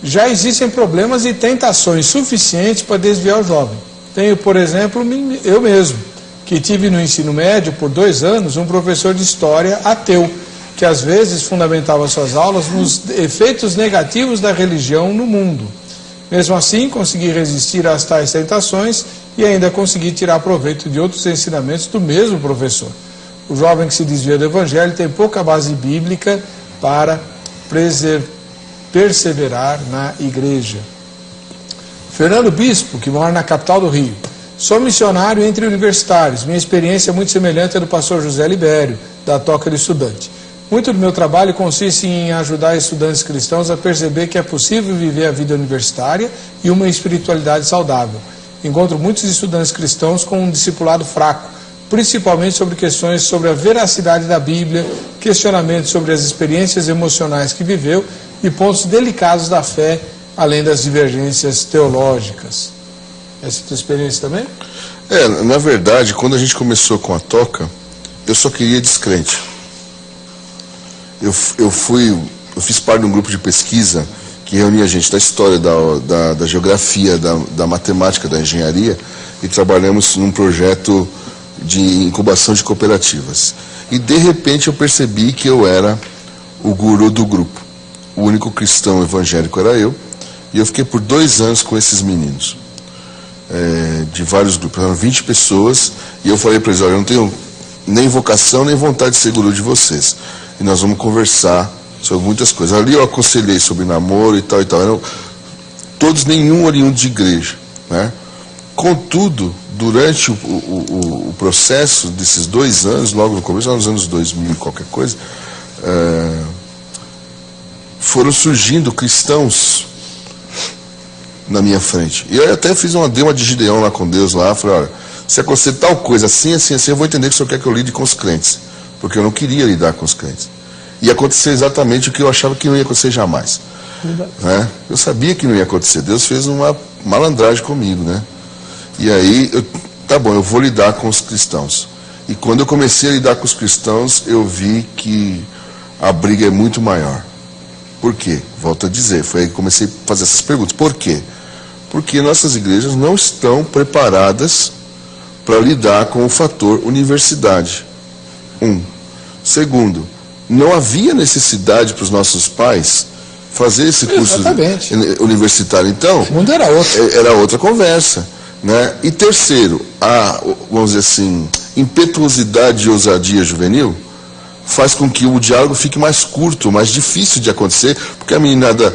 já existem problemas e tentações suficientes para desviar o jovem. Tenho, por exemplo, eu mesmo, que tive no ensino médio por 2 anos um professor de história ateu, que às vezes fundamentava suas aulas nos efeitos negativos da religião no mundo. Mesmo assim, consegui resistir às tais tentações e ainda consegui tirar proveito de outros ensinamentos do mesmo professor. O jovem que se desvia do evangelho tem pouca base bíblica para perseverar na igreja. Fernando Bispo, que mora na capital do Rio. Sou missionário entre universitários. Minha experiência é muito semelhante à do pastor José Libério, da Toca do Estudante. Muito do meu trabalho consiste em ajudar estudantes cristãos a perceber que é possível viver a vida universitária e uma espiritualidade saudável. Encontro muitos estudantes cristãos com um discipulado fraco, principalmente sobre questões sobre a veracidade da Bíblia, questionamentos sobre as experiências emocionais que viveu e pontos delicados da fé, além das divergências teológicas. Essa é a tua experiência também? Na verdade, quando a gente começou com a Toca, eu só queria descrente. Eu fiz parte de um grupo de pesquisa que reunia gente da história, da geografia, da matemática, da engenharia, e trabalhamos num projeto de incubação de cooperativas. E de repente eu percebi que eu era o guru do grupo. O único cristão evangélico era eu, e eu fiquei por 2 anos com esses meninos, de vários grupos, eram 20 pessoas, e eu falei para eles: olha, eu não tenho nem vocação nem vontade de ser guru de vocês. E nós vamos conversar sobre muitas coisas. Ali eu aconselhei sobre namoro e tal e tal. Todos, nenhum oriundo de igreja, né? Contudo, durante o processo desses 2 anos, logo no começo, nos anos 2000 e qualquer coisa, foram surgindo cristãos na minha frente. E eu até dei uma de Gideão lá com Deus lá, falei: olha, se acontecer tal coisa assim, assim, assim, eu vou entender que o senhor quer que eu lide com os crentes. Porque eu não queria lidar com os crentes. E aconteceu exatamente o que eu achava que não ia acontecer jamais. Né? Eu sabia que não ia acontecer. Deus fez uma malandragem comigo, né? E aí, tá bom, eu vou lidar com os cristãos. E quando eu comecei a lidar com os cristãos, eu vi que a briga é muito maior. Por quê? Volto a dizer, foi aí que comecei a fazer essas perguntas. Por quê? Porque nossas igrejas não estão preparadas para lidar com o fator universidade. Segundo, não havia necessidade para os nossos pais fazer esse curso universitário. Então, o mundo era outro. Era outra conversa, né? E terceiro, vamos dizer assim, impetuosidade e ousadia juvenil faz com que o diálogo fique mais curto, mais difícil de acontecer, porque a meninada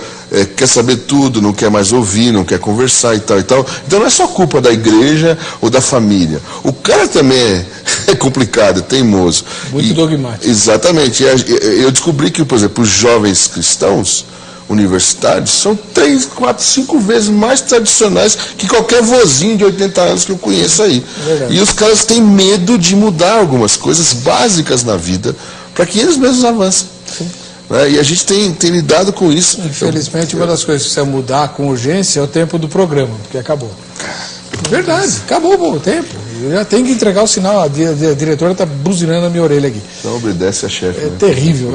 quer saber tudo, não quer mais ouvir, não quer conversar e tal e tal. Então não é só culpa da igreja ou da família. O cara também é complicado, é teimoso. Muito dogmático. Exatamente. Eu descobri que, por exemplo, os jovens cristãos universitários são 3, 4, 5 vezes mais tradicionais que qualquer vozinho de 80 anos que eu conheço aí. E os caras têm medo de mudar algumas coisas básicas na vida para que eles mesmos avancem. E a gente tem lidado com isso. Infelizmente, uma das coisas que precisa mudar com urgência é o tempo do programa, porque acabou. Verdade, acabou o tempo. Eu já tenho que entregar o sinal, a diretora está buzinando a minha orelha aqui. Não obedece a chefe. É terrível,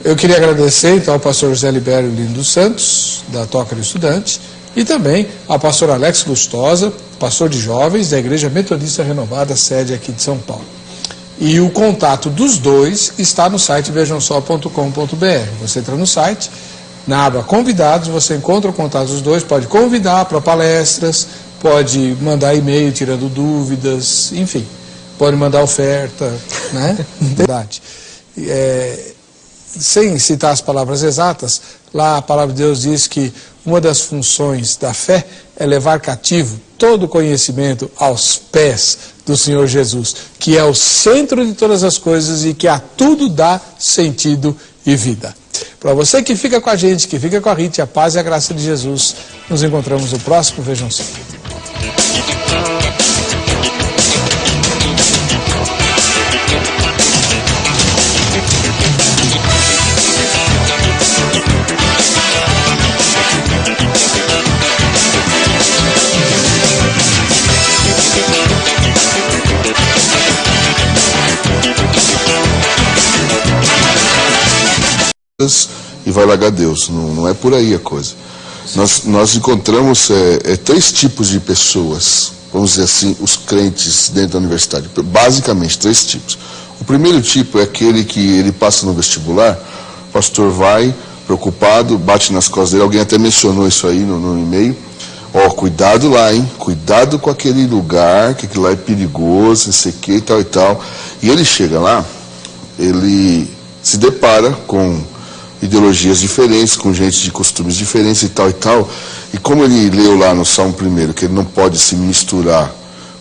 Eu queria agradecer então ao pastor José Libério Lino dos Santos, da Toca do Estudante, e também ao pastor Alex Lustosa, pastor de jovens da Igreja Metodista Renovada, sede aqui de São Paulo. E o contato dos dois está no site vejamsó.com.br. Você entra no site, na aba convidados, você encontra o contato dos dois, pode convidar para palestras, pode mandar e-mail tirando dúvidas, enfim, pode mandar oferta, né? Verdade. Sem citar as palavras exatas, lá a palavra de Deus diz que uma das funções da fé é levar cativo todo o conhecimento aos pés do Senhor Jesus, que é o centro de todas as coisas e que a tudo dá sentido e vida. Para você que fica com a gente, que fica com a Rita, a paz e a graça de Jesus, nos encontramos no próximo Vejam Só. E vai largar Deus, não é por aí a coisa. Nós encontramos 3 tipos de pessoas, vamos dizer assim, os crentes dentro da universidade, basicamente 3 tipos. O primeiro tipo é aquele que ele passa no vestibular, o pastor vai preocupado, bate nas costas dele, alguém até mencionou isso aí no e-mail, cuidado lá, hein, cuidado com aquele lugar, que aquilo lá é perigoso, não sei o que e tal e tal. E ele chega lá, ele se depara com ideologias diferentes, com gente de costumes diferentes e tal, e como ele leu lá no Salmo 1º, que ele não pode se misturar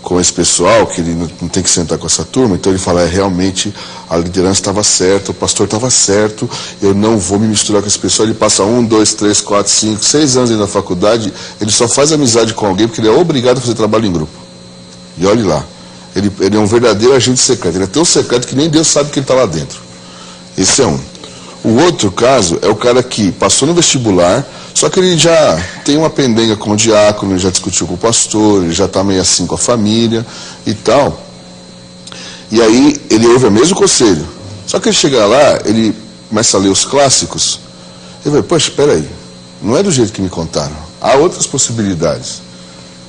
com esse pessoal, que ele não tem que sentar com essa turma, então ele fala, realmente a liderança estava certa, o pastor estava certo, eu não vou me misturar com esse pessoal. Ele passa 1, 2, 3, 4, 5, 6 anos aí na faculdade, ele só faz amizade com alguém porque ele é obrigado a fazer trabalho em grupo. E olhe lá, ele é um verdadeiro agente secreto, ele é tão secreto que nem Deus sabe que ele está lá dentro. Esse é um. O outro caso é o cara que passou no vestibular, só que ele já tem uma pendenga com o diácono, ele já discutiu com o pastor, ele já está meio assim com a família e tal. E aí ele ouve o mesmo conselho. Só que ele chega lá, ele começa a ler os clássicos, ele vai, poxa, espera aí, não é do jeito que me contaram, há outras possibilidades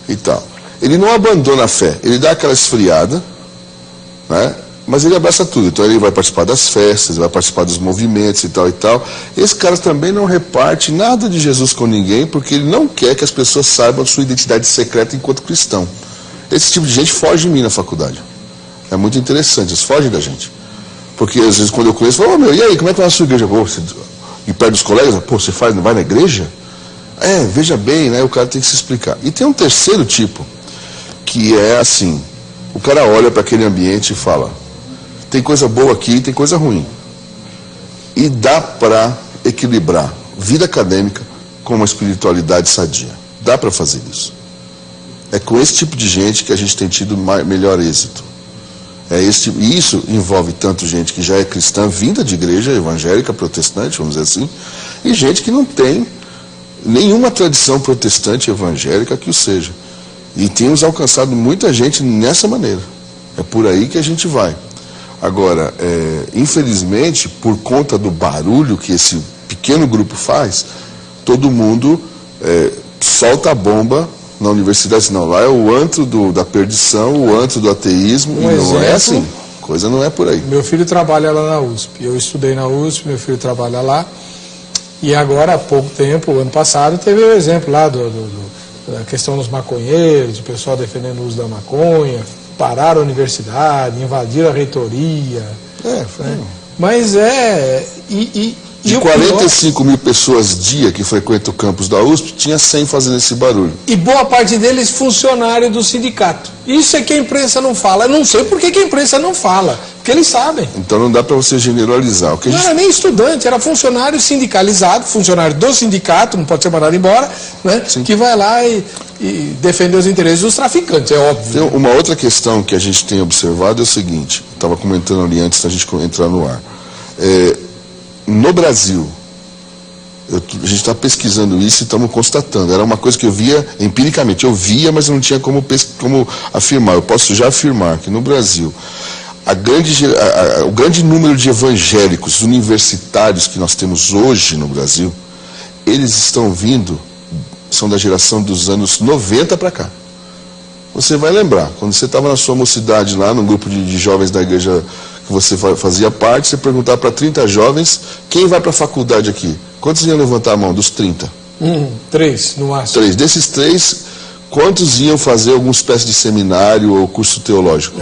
e tal. Ele não abandona a fé, ele dá aquela esfriada, né? Mas ele abraça tudo, então ele vai participar das festas, vai participar dos movimentos e tal e tal. Esse cara também não reparte nada de Jesus com ninguém, porque ele não quer que as pessoas saibam sua identidade secreta enquanto cristão. Esse tipo de gente foge de mim na faculdade. É muito interessante, eles fogem da gente. Porque às vezes quando eu conheço, eu falo, e aí, como é que vai a sua igreja? E perto dos colegas, você vai na igreja? Veja bem, né? O cara tem que se explicar. E tem um terceiro tipo, que é assim, o cara olha para aquele ambiente e fala, tem coisa boa aqui e tem coisa ruim. E dá para equilibrar vida acadêmica com uma espiritualidade sadia. Dá para fazer isso. É com esse tipo de gente que a gente tem tido melhor êxito. E isso envolve tanto gente que já é cristã, vinda de igreja evangélica, protestante, vamos dizer assim, e gente que não tem nenhuma tradição protestante evangélica que o seja. E temos alcançado muita gente nessa maneira. É por aí que a gente vai. Agora, infelizmente, por conta do barulho que esse pequeno grupo faz, todo mundo solta a bomba na universidade. Não, lá é o antro da perdição, o antro do ateísmo, e não é assim. Coisa não é por aí. Meu filho trabalha lá na USP. Eu estudei na USP, meu filho trabalha lá. E agora, há pouco tempo, ano passado, teve o exemplo lá da questão dos maconheiros, o pessoal defendendo o uso da maconha, pararam a universidade, invadiram a reitoria. Mas De 45 mil pessoas dia que frequentam o campus da USP, tinha 100 fazendo esse barulho. E boa parte deles funcionário do sindicato. Isso é que a imprensa não fala. Eu não sei por que a imprensa não fala, porque eles sabem. Então não dá para você generalizar. O que não era nem estudante, era funcionário sindicalizado, funcionário do sindicato, não pode ser mandado embora, né? Que vai lá e defender os interesses dos traficantes, é óbvio. Tem uma outra questão que a gente tem observado é o seguinte, estava comentando ali antes da gente entrar no ar. No Brasil, a gente está pesquisando isso e estamos constatando. Era uma coisa que eu via empiricamente. Eu via, mas não tinha como afirmar. Eu posso já afirmar que no Brasil, o grande número de evangélicos universitários que nós temos hoje no Brasil, eles estão vindo, são da geração dos anos 90 para cá. Você vai lembrar, quando você estava na sua mocidade lá, no grupo de jovens da igreja que você fazia parte, você perguntava para 30 jovens, quem vai para a faculdade aqui? Quantos iam levantar a mão dos 30? 3, no máximo. 3. Desses 3, quantos iam fazer alguma espécie de seminário ou curso teológico?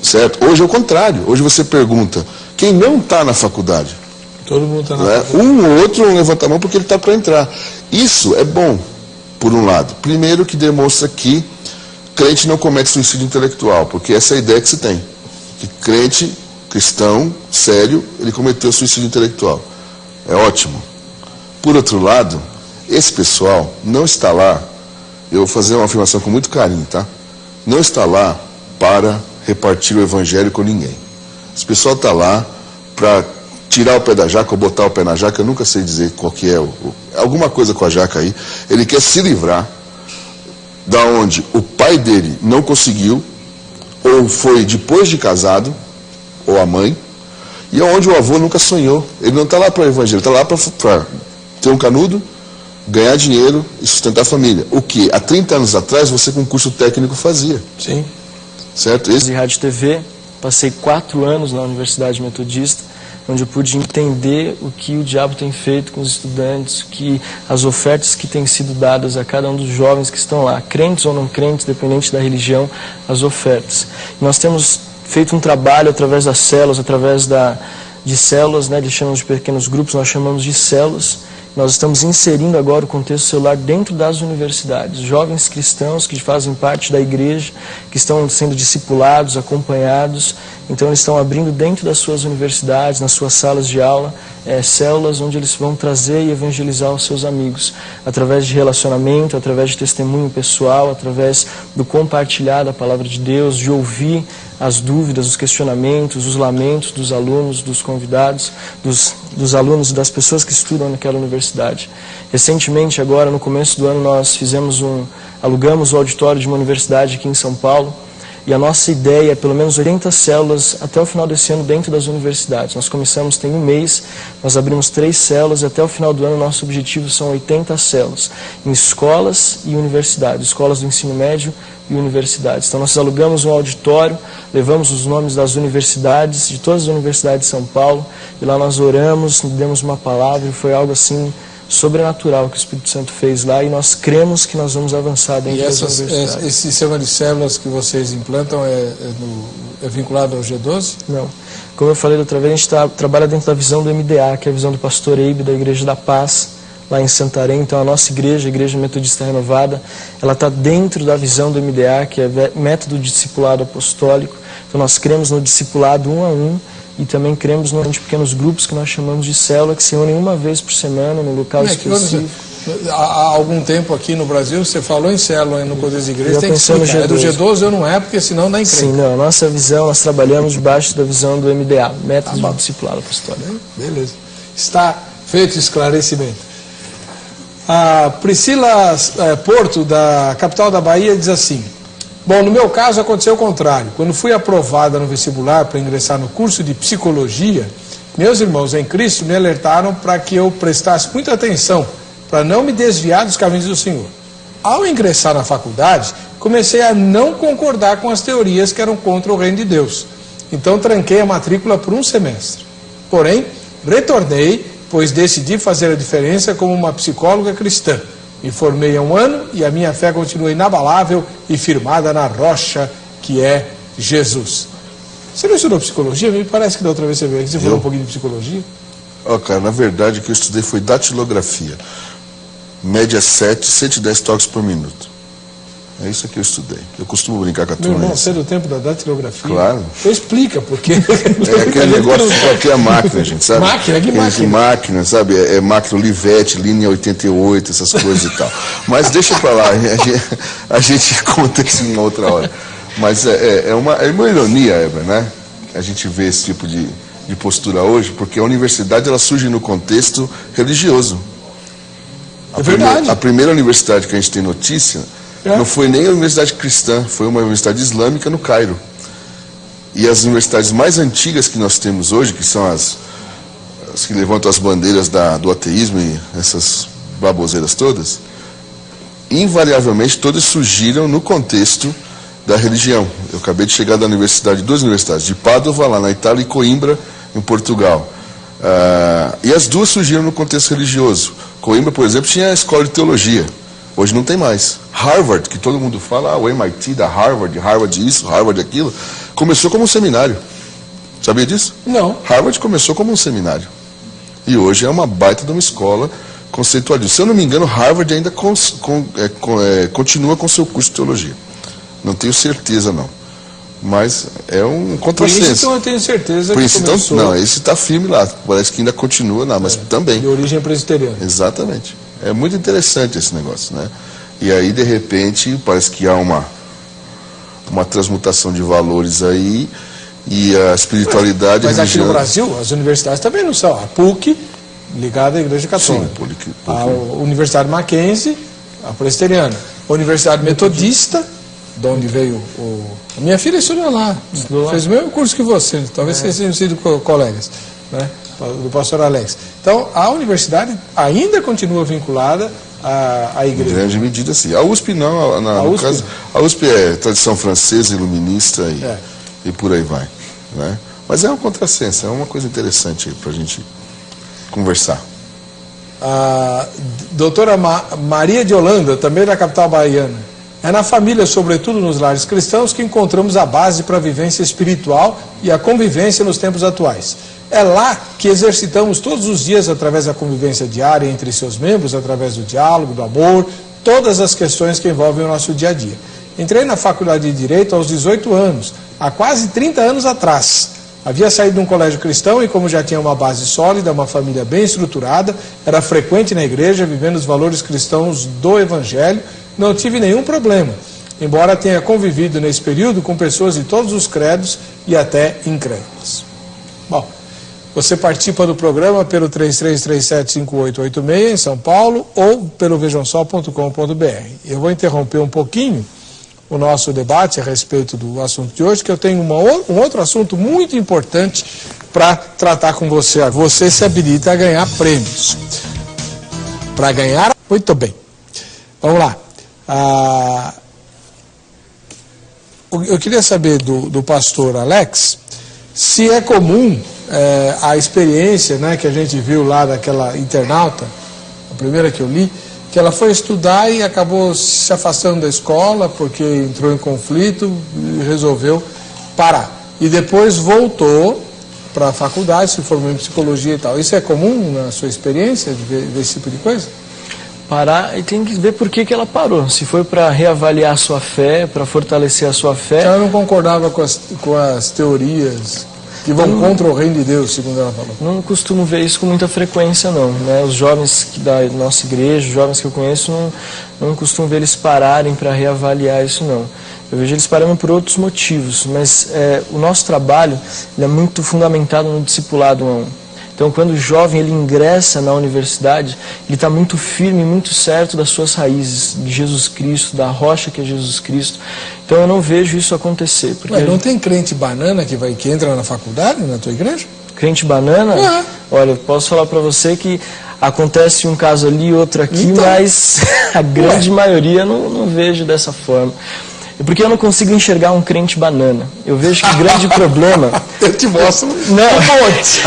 Certo? Hoje é o contrário. Hoje você pergunta, quem não está na faculdade? Todo mundo está na faculdade. Um ou outro não levanta a mão porque ele está para entrar. Isso é bom, por um lado. Primeiro que demonstra que crente não comete suicídio intelectual, porque essa é a ideia que se tem. Que crente, cristão, sério, ele cometeu suicídio intelectual. É ótimo. Por outro lado, esse pessoal não está lá, eu vou fazer uma afirmação com muito carinho, tá? Não está lá para repartir o evangelho com ninguém. Esse pessoal está lá para tirar o pé da jaca ou botar o pé na jaca, eu nunca sei dizer qual que é, alguma coisa com a jaca aí. Ele quer se livrar da onde o pai dele não conseguiu, ou foi depois de casado, ou a mãe, e onde o avô nunca sonhou. Ele não está lá para o evangelho, está lá para ter um canudo, ganhar dinheiro e sustentar a família. O que há 30 anos atrás você com curso técnico fazia. Sim. Certo? De rádio e TV, passei 4 anos na Universidade Metodista, onde eu pude entender o que o diabo tem feito com os estudantes, as ofertas que têm sido dadas a cada um dos jovens que estão lá, crentes ou não crentes, dependente da religião, as ofertas. E nós temos feito um trabalho através das células, de células, né, eles chamam de pequenos grupos, nós chamamos de células. Nós estamos inserindo agora o contexto celular dentro das universidades. Jovens cristãos que fazem parte da igreja, que estão sendo discipulados, acompanhados. Então eles estão abrindo dentro das suas universidades, nas suas salas de aula, células onde eles vão trazer e evangelizar os seus amigos. Através de relacionamento, através de testemunho pessoal, através do compartilhar da palavra de Deus, de ouvir as dúvidas, os questionamentos, os lamentos dos alunos, dos convidados, dos alunos e das pessoas que estudam naquela universidade. Recentemente, agora no começo do ano, nós alugamos o auditório de uma universidade aqui em São Paulo, e a nossa ideia é pelo menos 80 células até o final desse ano dentro das universidades. Nós começamos tem um mês, nós abrimos 3 células e até o final do ano nosso objetivo são 80 células em escolas e universidades, escolas do ensino médio e universidades. Então nós alugamos um auditório, levamos os nomes das universidades, de todas as universidades de São Paulo, e lá nós oramos, demos uma palavra, e foi algo assim sobrenatural que o Espírito Santo fez lá, e nós cremos que nós vamos avançar dentro das universidades. Esse sistema de células que vocês implantam é vinculado ao G12? Não. Como eu falei da outra vez, a gente trabalha dentro da visão do MDA, que é a visão do pastor Eibe, da Igreja da Paz, lá em Santarém. Então a nossa igreja, a Igreja Metodista Renovada, ela está dentro da visão do MDA, que é método de discipulado apostólico. Então nós cremos no discipulado 1 a 1, e também cremos nos pequenos grupos que nós chamamos de célula, que se unem uma vez por semana, num local específico. Há algum tempo aqui no Brasil, você falou em célula no Codex de Igreja, tem que explicar. É do G12 ou não é, porque senão dá encrenca. Sim, não, a nossa visão, nós trabalhamos debaixo da visão do MDA, método de discipulado apostólico. Beleza. Está feito o esclarecimento. A Priscila Porto, da capital da Bahia, diz assim: bom, no meu caso aconteceu o contrário. Quando fui aprovada no vestibular para ingressar no curso de psicologia, meus irmãos em Cristo me alertaram para que eu prestasse muita atenção, para não me desviar dos caminhos do Senhor. Ao ingressar na faculdade, comecei a não concordar com as teorias que eram contra o reino de Deus. Então tranquei a matrícula por um semestre. Porém, retornei, pois decidi fazer a diferença como uma psicóloga cristã. Me formei há 1 ano e a minha fé continua inabalável e firmada na rocha que é Jesus. Você não estudou psicologia? Me parece que da outra vez você falou um pouquinho de psicologia. Cara, na verdade o que eu estudei foi datilografia. Média 110 toques por minuto. É isso que eu estudei. Eu costumo brincar com a turma. Meu irmão, você é do tempo da datilografia? Claro. Então explica, porque... É aquele negócio de qualquer máquina, gente, sabe? Máquina? Que máquina? Máquina, sabe? É máquina Olivetti, linha 88, essas coisas e tal. Mas deixa pra lá, a gente conta isso em uma outra hora. Mas é uma ironia, Heber, né? A gente vê esse tipo de postura hoje, porque a universidade ela surge no contexto religioso. É verdade. A primeira universidade que a gente tem notícia não foi nem a universidade cristã, foi uma universidade islâmica no Cairo. E as universidades mais antigas que nós temos hoje, que são as que levantam as bandeiras do ateísmo e essas baboseiras todas, invariavelmente todas surgiram no contexto da religião. Eu acabei de chegar da universidade, duas universidades, de Pádua, lá na Itália, e Coimbra, em Portugal. E as duas surgiram no contexto religioso. Coimbra, por exemplo, tinha a escola de teologia. Hoje não tem mais. Harvard, que todo mundo fala, o MIT da Harvard isso, Harvard aquilo, começou como um seminário. Sabia disso? Não. Harvard começou como um seminário. E hoje é uma baita de uma escola conceitualista. Se eu não me engano, Harvard ainda continua com seu curso de teologia. Não tenho certeza, não. Mas é um contrassenso. Por isso, então, eu tenho certeza que começou... Não, esse está firme lá. Parece que ainda continua, não, mas também. De origem presbiteriana. Exatamente. É muito interessante esse negócio, né? E aí, de repente, parece que há uma transmutação de valores aí, e a espiritualidade... Mas aqui no Brasil, as universidades também não são. A PUC, ligada à Igreja Católica. Sim, PUC. A Universidade Mackenzie, a presbiteriana. A Universidade Metodista, de onde veio a minha filha estudou lá. Fez o mesmo curso que você, talvez vocês tenham sido colegas, né? Do pastor Alex. Então, a universidade ainda continua vinculada à igreja. Em grande medida, sim. A USP não, no caso, a USP é tradição francesa, iluminista e por aí vai, né? Mas é um contrassenso, é uma coisa interessante para a gente conversar. A doutora Maria de Holanda, também da capital baiana. É na família, sobretudo nos lares cristãos, que encontramos a base para a vivência espiritual e a convivência nos tempos atuais. É lá que exercitamos todos os dias, através da convivência diária entre seus membros, através do diálogo, do amor, todas as questões que envolvem o nosso dia a dia. Entrei na faculdade de Direito aos 18 anos, há quase 30 anos atrás. Havia saído de um colégio cristão e, como já tinha uma base sólida, uma família bem estruturada, era frequente na igreja, vivendo os valores cristãos do Evangelho, não tive nenhum problema, embora tenha convivido nesse período com pessoas de todos os credos e até incrédulas. Bom, você participa do programa pelo 3337-5886 em São Paulo ou pelo vejamsol.com.br. Eu vou interromper um pouquinho o nosso debate a respeito do assunto de hoje, que eu tenho um outro assunto muito importante para tratar com você. Você se habilita a ganhar prêmios. Para ganhar... Muito bem. Vamos lá. Eu queria saber do pastor Alex se é comum a experiência, né, que a gente viu lá daquela internauta, a primeira que eu li, que ela foi estudar e acabou se afastando da escola porque entrou em conflito e resolveu parar. E depois voltou para a faculdade, se formou em psicologia e tal. Isso é comum na sua experiência de ver esse tipo de coisa? Parar e tem que ver por que ela parou. Se foi para reavaliar a sua fé, para fortalecer a sua fé... Ela não concordava com as teorias que vão contra o reino de Deus, segundo ela falou. Não costumo ver isso com muita frequência, não, né? Os jovens da nossa igreja, os jovens que eu conheço, não costumo ver eles pararem para reavaliar isso, não. Eu vejo eles parando por outros motivos, mas o nosso trabalho ele é muito fundamentado no discipulado 1 a 1. Então, quando o jovem ele ingressa na universidade, ele está muito firme, muito certo das suas raízes, de Jesus Cristo, da rocha que é Jesus Cristo. Então, eu não vejo isso acontecer. Porque mas não tem crente banana que entra na faculdade, na tua igreja? Crente banana? Olha, eu posso falar para você que acontece um caso ali, outro aqui, então... mas a grande maioria não vejo dessa forma. Porque eu não consigo enxergar um crente banana. Eu vejo que o grande problema Eu te mostro um monte.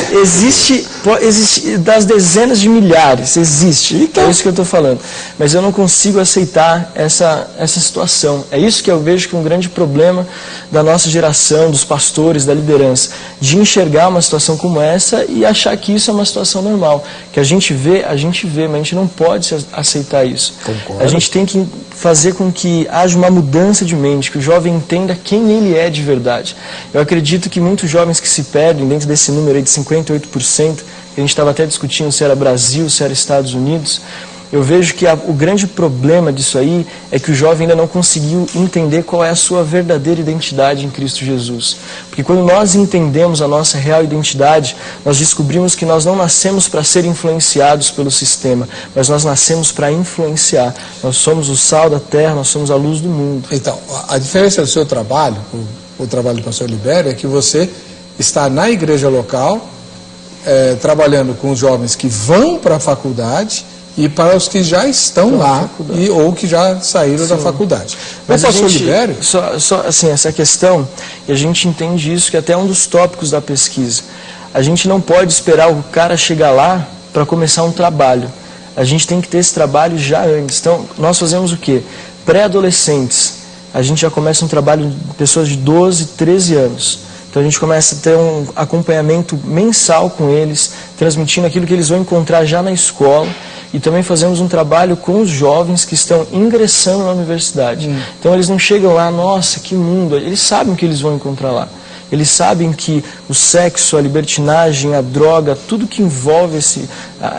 Existe das dezenas de milhares, existe. Então, é isso que eu estou falando. Mas eu não consigo aceitar essa situação. É isso que eu vejo que é um grande problema da nossa geração, dos pastores, da liderança, de enxergar uma situação como essa e achar que isso é uma situação normal. Que a gente vê, mas a gente não pode aceitar isso. Concordo. A gente tem que fazer com que haja uma mudança de mente, que o jovem entenda quem ele é de verdade. Eu acredito que muitos jovens que se perdem dentro desse número aí de 58%, que a gente estava até discutindo se era Brasil, se era Estados Unidos, eu vejo que o grande problema disso aí é que o jovem ainda não conseguiu entender qual é a sua verdadeira identidade em Cristo Jesus. Porque quando nós entendemos a nossa real identidade, nós descobrimos que nós não nascemos para ser influenciados pelo sistema, mas nós nascemos para influenciar. Nós somos o sal da terra, nós somos a luz do mundo. Então, a diferença do seu trabalho, o trabalho do pastor Libério, é que você está na igreja local, trabalhando com os jovens que vão para a faculdade e para os que já estão lá ou que já saíram da faculdade. Mas o pastor Libério... Só assim, essa questão, e a gente entende isso, que até é um dos tópicos da pesquisa. A gente não pode esperar o cara chegar lá para começar um trabalho. A gente tem que ter esse trabalho já antes. Então, nós fazemos o quê? Pré-adolescentes. A gente já começa um trabalho de pessoas de 12, 13 anos. Então a gente começa a ter um acompanhamento mensal com eles, transmitindo aquilo que eles vão encontrar já na escola. E também fazemos um trabalho com os jovens que estão ingressando na universidade. Então eles não chegam lá, nossa, que mundo. Eles sabem o que eles vão encontrar lá. Eles sabem que o sexo, a libertinagem, a droga, tudo que envolve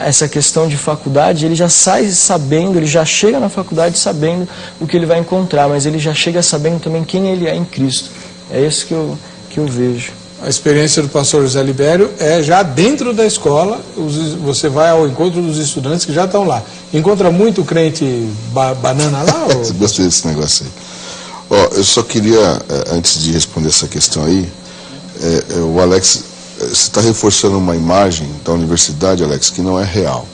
essa questão de faculdade, ele já sai sabendo, ele já chega na faculdade sabendo o que ele vai encontrar, mas ele já chega sabendo também quem ele é em Cristo. É isso que eu vejo. A experiência do pastor José Libério é já dentro da escola, você vai ao encontro dos estudantes que já estão lá. Encontra muito crente banana lá? Ou... Gostei desse negócio aí. Eu só queria, antes de responder essa questão aí, o Alex, você está reforçando uma imagem da universidade, Alex, que não é real.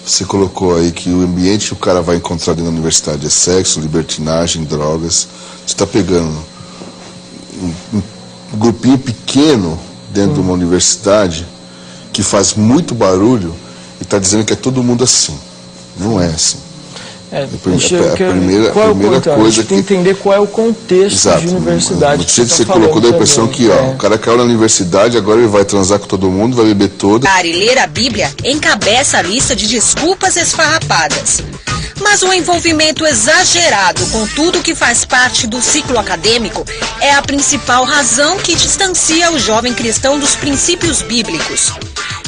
Você colocou aí que o ambiente que o cara vai encontrar dentro da universidade é sexo, libertinagem, drogas. Você está pegando um grupinho pequeno dentro de uma universidade que faz muito barulho e está dizendo que é todo mundo assim. Não é assim. A primeira coisa que tem que entender qual é o contexto de universidade. Do jeito que você colocou, dá a impressão que o cara caiu na universidade, agora ele vai transar com todo mundo, vai beber toda. E ler a Bíblia encabeça a lista de desculpas esfarrapadas. Mas o envolvimento exagerado com tudo que faz parte do ciclo acadêmico é a principal razão que distancia o jovem cristão dos princípios bíblicos.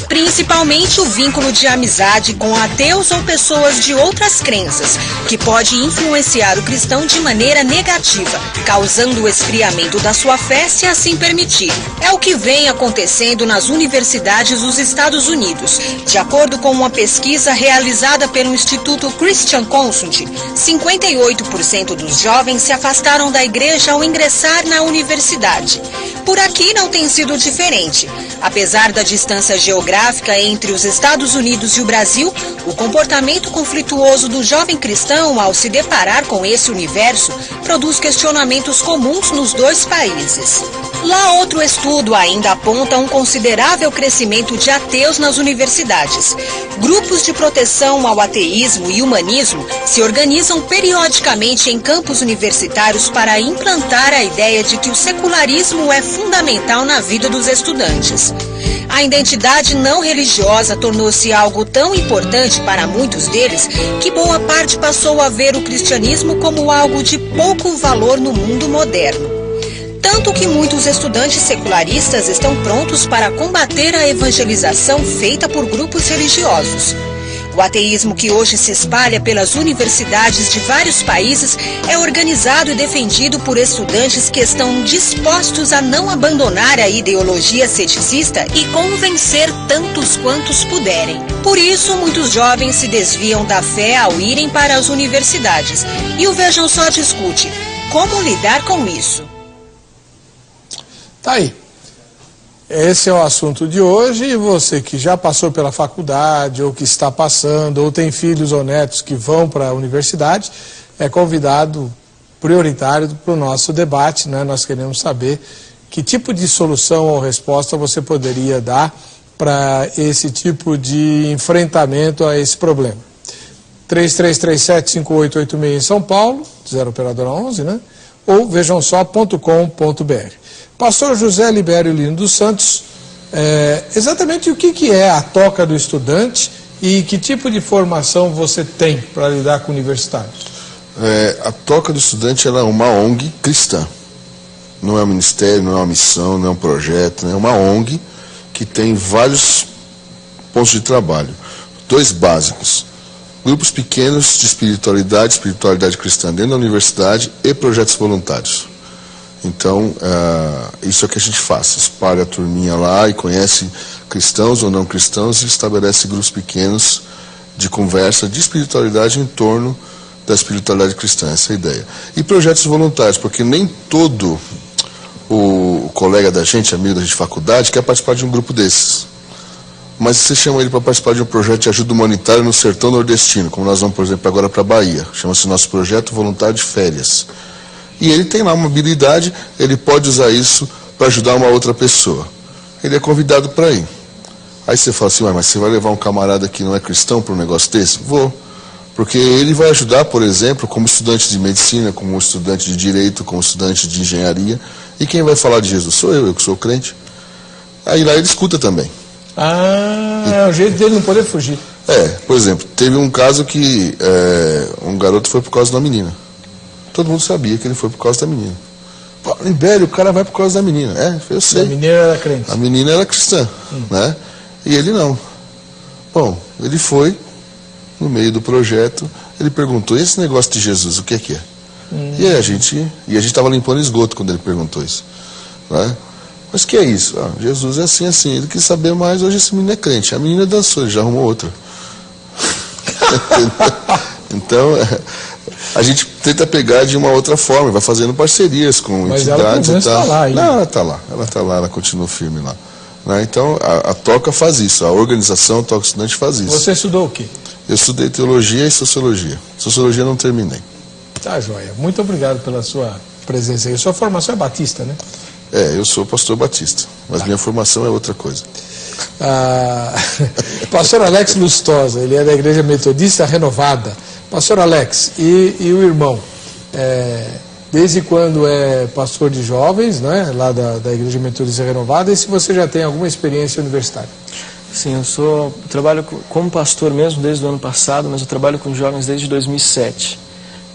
Principalmente o vínculo de amizade com ateus ou pessoas de outras crenças, que pode influenciar o cristão de maneira negativa, causando o esfriamento da sua fé se assim permitir. É o que vem acontecendo nas universidades dos Estados Unidos. De acordo com uma pesquisa realizada pelo Instituto Christian Consult, 58% dos jovens se afastaram da igreja ao ingressar na universidade. Por aqui não tem sido diferente. Apesar da distância geográfica entre os Estados Unidos e o Brasil, o comportamento conflituoso do jovem cristão ao se deparar com esse universo produz questionamentos comuns nos dois países. Lá, outro estudo ainda aponta um considerável crescimento de ateus nas universidades. Grupos de proteção ao ateísmo e humanismo se organizam periodicamente em campos universitários para implantar a ideia de que o secularismo é fundamental na vida dos estudantes. A identidade não religiosa tornou-se algo tão importante para muitos deles que boa parte passou a ver o cristianismo como algo de pouco valor no mundo moderno. Tanto que muitos estudantes secularistas estão prontos para combater a evangelização feita por grupos religiosos. O ateísmo que hoje se espalha pelas universidades de vários países é organizado e defendido por estudantes que estão dispostos a não abandonar a ideologia ceticista e convencer tantos quantos puderem. Por isso, muitos jovens se desviam da fé ao irem para as universidades. E o Vejam Só discute como lidar com isso. Tá aí. Esse é o assunto de hoje e você que já passou pela faculdade ou que está passando ou tem filhos ou netos que vão para a universidade é convidado prioritário para o nosso debate, né? Nós queremos saber Que tipo de solução ou resposta você poderia dar para esse tipo de enfrentamento a esse problema? 3337-5886 em São Paulo, 0 operadora 11, né? Ou vejamsó.com.br. Pastor José Libério Lino dos Santos, exatamente o que é a toca do estudante e que tipo de formação você tem para lidar com universitários? A toca do estudante ela é uma ONG cristã. Não é um ministério, não é uma missão, não é um projeto, é uma ONG que tem vários pontos de trabalho. 2 básicos. Grupos pequenos de espiritualidade cristã dentro da universidade e projetos voluntários. Então, isso é o que a gente faz. Espalha a turminha lá e conhece cristãos ou não cristãos e estabelece grupos pequenos de conversa de espiritualidade em torno da espiritualidade cristã, essa é a ideia. E projetos voluntários, porque nem todo o colega da gente, amigo da gente de faculdade, quer participar de um grupo desses. Mas você chama ele para participar de um projeto de ajuda humanitária no sertão nordestino, como nós vamos, por exemplo, agora para a Bahia. Chama-se nosso projeto voluntário de férias. E ele tem lá uma habilidade, ele pode usar isso para ajudar uma outra pessoa. Ele é convidado para ir. Aí você fala assim, mas você vai levar um camarada que não é cristão para um negócio desse? Vou. Porque ele vai ajudar, por exemplo, como estudante de medicina, como estudante de direito, como estudante de engenharia. E quem vai falar de Jesus? Sou eu que sou crente. Aí lá ele escuta também. É o jeito dele não poder fugir. Por exemplo, teve um caso que um garoto foi por causa de uma menina. Todo mundo sabia que ele foi por causa da menina. Pô, Libério, o cara vai por causa da menina. Eu sei. A menina era crente. A menina era cristã, né? E ele não. Bom, ele foi, no meio do projeto, ele perguntou, esse negócio de Jesus, o que é? E aí a gente estava limpando esgoto quando ele perguntou isso, né? Mas o que é isso? Jesus é assim, ele quis saber mais, hoje esse menino é crente. A menina dançou, ele já arrumou outra. Então, a gente tenta pegar de uma outra forma, vai fazendo parcerias com entidades e tal. Não, ela está lá, ela continua firme lá. Né? Então, a Toca faz isso, a organização Toca Estudante faz isso. Você estudou o quê? Eu estudei teologia e sociologia. Sociologia não terminei. Tá, joia. Muito obrigado pela sua presença aí. Sua formação é batista, né? Eu sou pastor batista, mas minha formação é outra coisa. Pastor Alex Lustosa, ele é da Igreja Metodista Renovada. Pastor Alex, e o irmão, desde quando é pastor de jovens, né, lá da Igreja Metodista Renovada, e se você já tem alguma experiência universitária? Sim, eu trabalho como pastor mesmo desde o ano passado, mas eu trabalho com jovens desde 2007.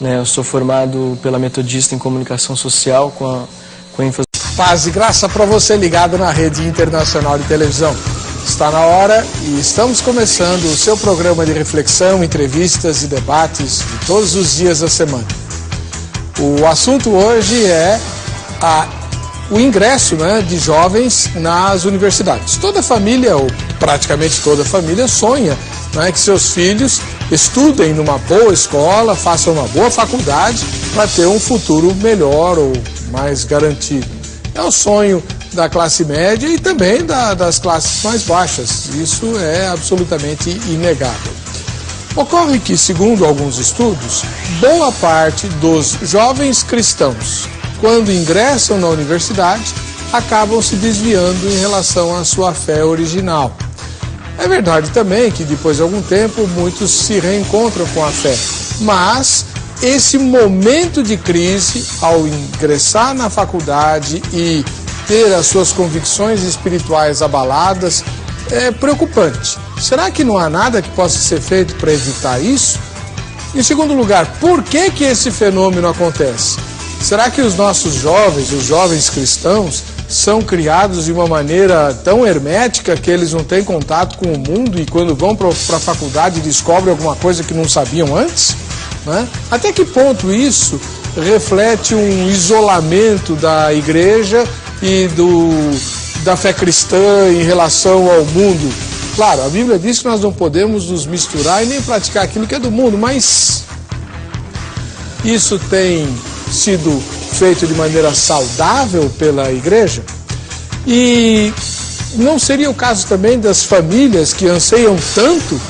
Né, eu sou formado pela Metodista em Comunicação Social com ênfase... Paz e graça para você ligado na Rede Internacional de Televisão. Está na hora e estamos começando o seu programa de reflexão, entrevistas e debates de todos os dias da semana. O assunto hoje é o ingresso, né, de jovens nas universidades. Toda família, ou praticamente toda família, sonha, né, que seus filhos estudem numa boa escola, façam uma boa faculdade para ter um futuro melhor ou mais garantido. É o sonho da classe média e também das classes mais baixas. Isso é absolutamente inegável. Ocorre que, segundo alguns estudos, boa parte dos jovens cristãos, quando ingressam na universidade, acabam se desviando em relação à sua fé original. É verdade também que, depois de algum tempo, muitos se reencontram com a fé, mas esse momento de crise, ao ingressar na faculdade e ter as suas convicções espirituais abaladas, é preocupante. Será que não há nada que possa ser feito para evitar isso? Em segundo lugar, por que esse fenômeno acontece? Será que os nossos jovens, os jovens cristãos, são criados de uma maneira tão hermética que eles não têm contato com o mundo e quando vão para a faculdade descobrem alguma coisa que não sabiam antes? Né? Até que ponto isso reflete um isolamento da igreja e da fé cristã em relação ao mundo? Claro, a Bíblia diz que nós não podemos nos misturar e nem praticar aquilo que é do mundo, mas isso tem sido feito de maneira saudável pela igreja? E não seria o caso também das famílias que anseiam tanto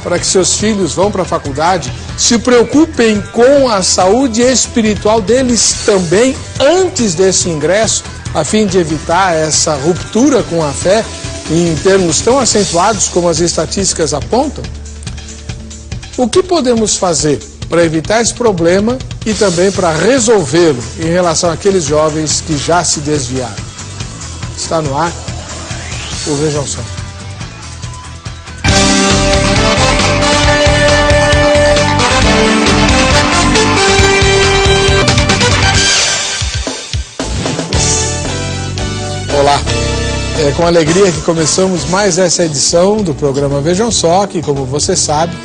para que seus filhos vão para a faculdade, se preocupem com a saúde espiritual deles também antes desse ingresso a fim de evitar essa ruptura com a fé em termos tão acentuados como as estatísticas apontam? O que podemos fazer para evitar esse problema e também para resolvê-lo em relação àqueles jovens que já se desviaram? Está no ar o Vejam Só. Olá, é com alegria que começamos mais essa edição do programa Vejam Só, que, como você sabe,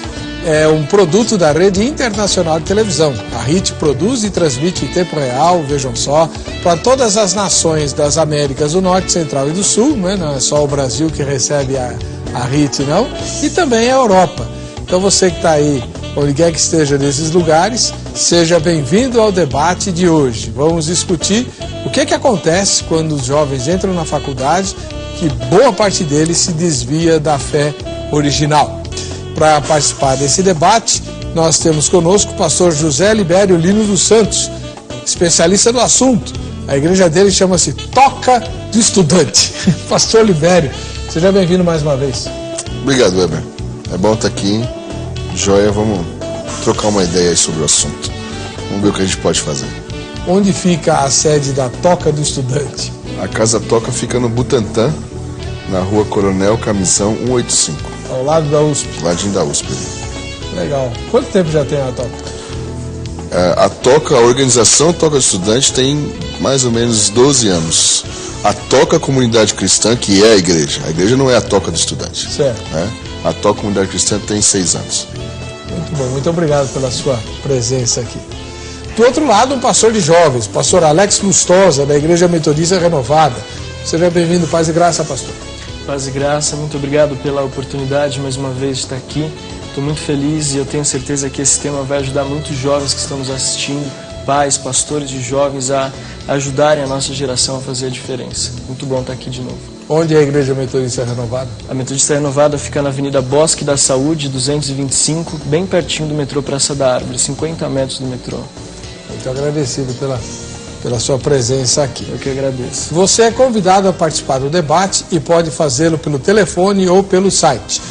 é um produto da Rede Internacional de Televisão. A RIT produz e transmite em tempo real, Vejam Só, para todas as nações das Américas do Norte, Central e do Sul, né? Não é só o Brasil que recebe a RIT, não, e também a Europa. Então você que está aí, onde quer que esteja nesses lugares, seja bem-vindo ao debate de hoje. Vamos discutir o que acontece quando os jovens entram na faculdade, que boa parte deles se desvia da fé original. Para participar desse debate, nós temos conosco o pastor José Libério Lino dos Santos, especialista no assunto. A igreja dele chama-se Toca do Estudante. Pastor Libério, seja bem-vindo mais uma vez. Obrigado, Weber. É bom estar aqui. Joia, vamos trocar uma ideia aí sobre o assunto. Vamos ver o que a gente pode fazer. Onde fica a sede da Toca do Estudante? A Casa Toca fica no Butantã, na rua Coronel Camisão 185. Ao lado da USP. Ladinho da USP. Legal. Quanto tempo já tem a Toca? A organização Toca do Estudante tem mais ou menos 12 anos. A Toca Comunidade Cristã, que é a igreja não é a Toca do Estudante. Certo. Né? A Toca Comunidade Cristã tem 6 anos. Muito bom, muito obrigado pela sua presença aqui. Do outro lado, um pastor de jovens, pastor Alex Lustosa, da Igreja Metodista Renovada. Seja bem-vindo, paz e graça, pastor. Paz e graça, muito obrigado pela oportunidade mais uma vez de estar aqui. Estou muito feliz e eu tenho certeza que esse tema vai ajudar muitos jovens que estão nos assistindo, pais, pastores de jovens, a ajudarem a nossa geração a fazer a diferença. Muito bom estar aqui de novo. Onde é a Igreja Metodista Renovada? A Metodista Renovada fica na Avenida Bosque da Saúde, 225, bem pertinho do metrô Praça da Árvore, 50 metros do metrô. Muito agradecido pela sua presença aqui. Eu que agradeço. Você é convidado a participar do debate e pode fazê-lo pelo telefone ou pelo site.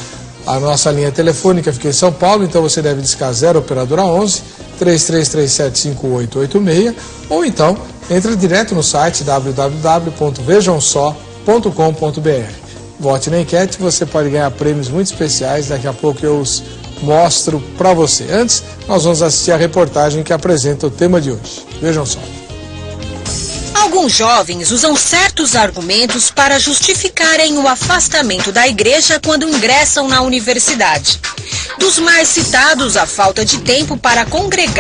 A nossa linha telefônica fica em São Paulo, então você deve discar 0 operadora 11 33375886 ou então entre direto no site www.vejamsó.com.br. Vote na enquete, você pode ganhar prêmios muito especiais, daqui a pouco eu os mostro para você. Antes, nós vamos assistir a reportagem que apresenta o tema de hoje. Vejam só. Alguns jovens usam certos argumentos para justificarem o afastamento da igreja quando ingressam na universidade. Dos mais citados, a falta de tempo para congregar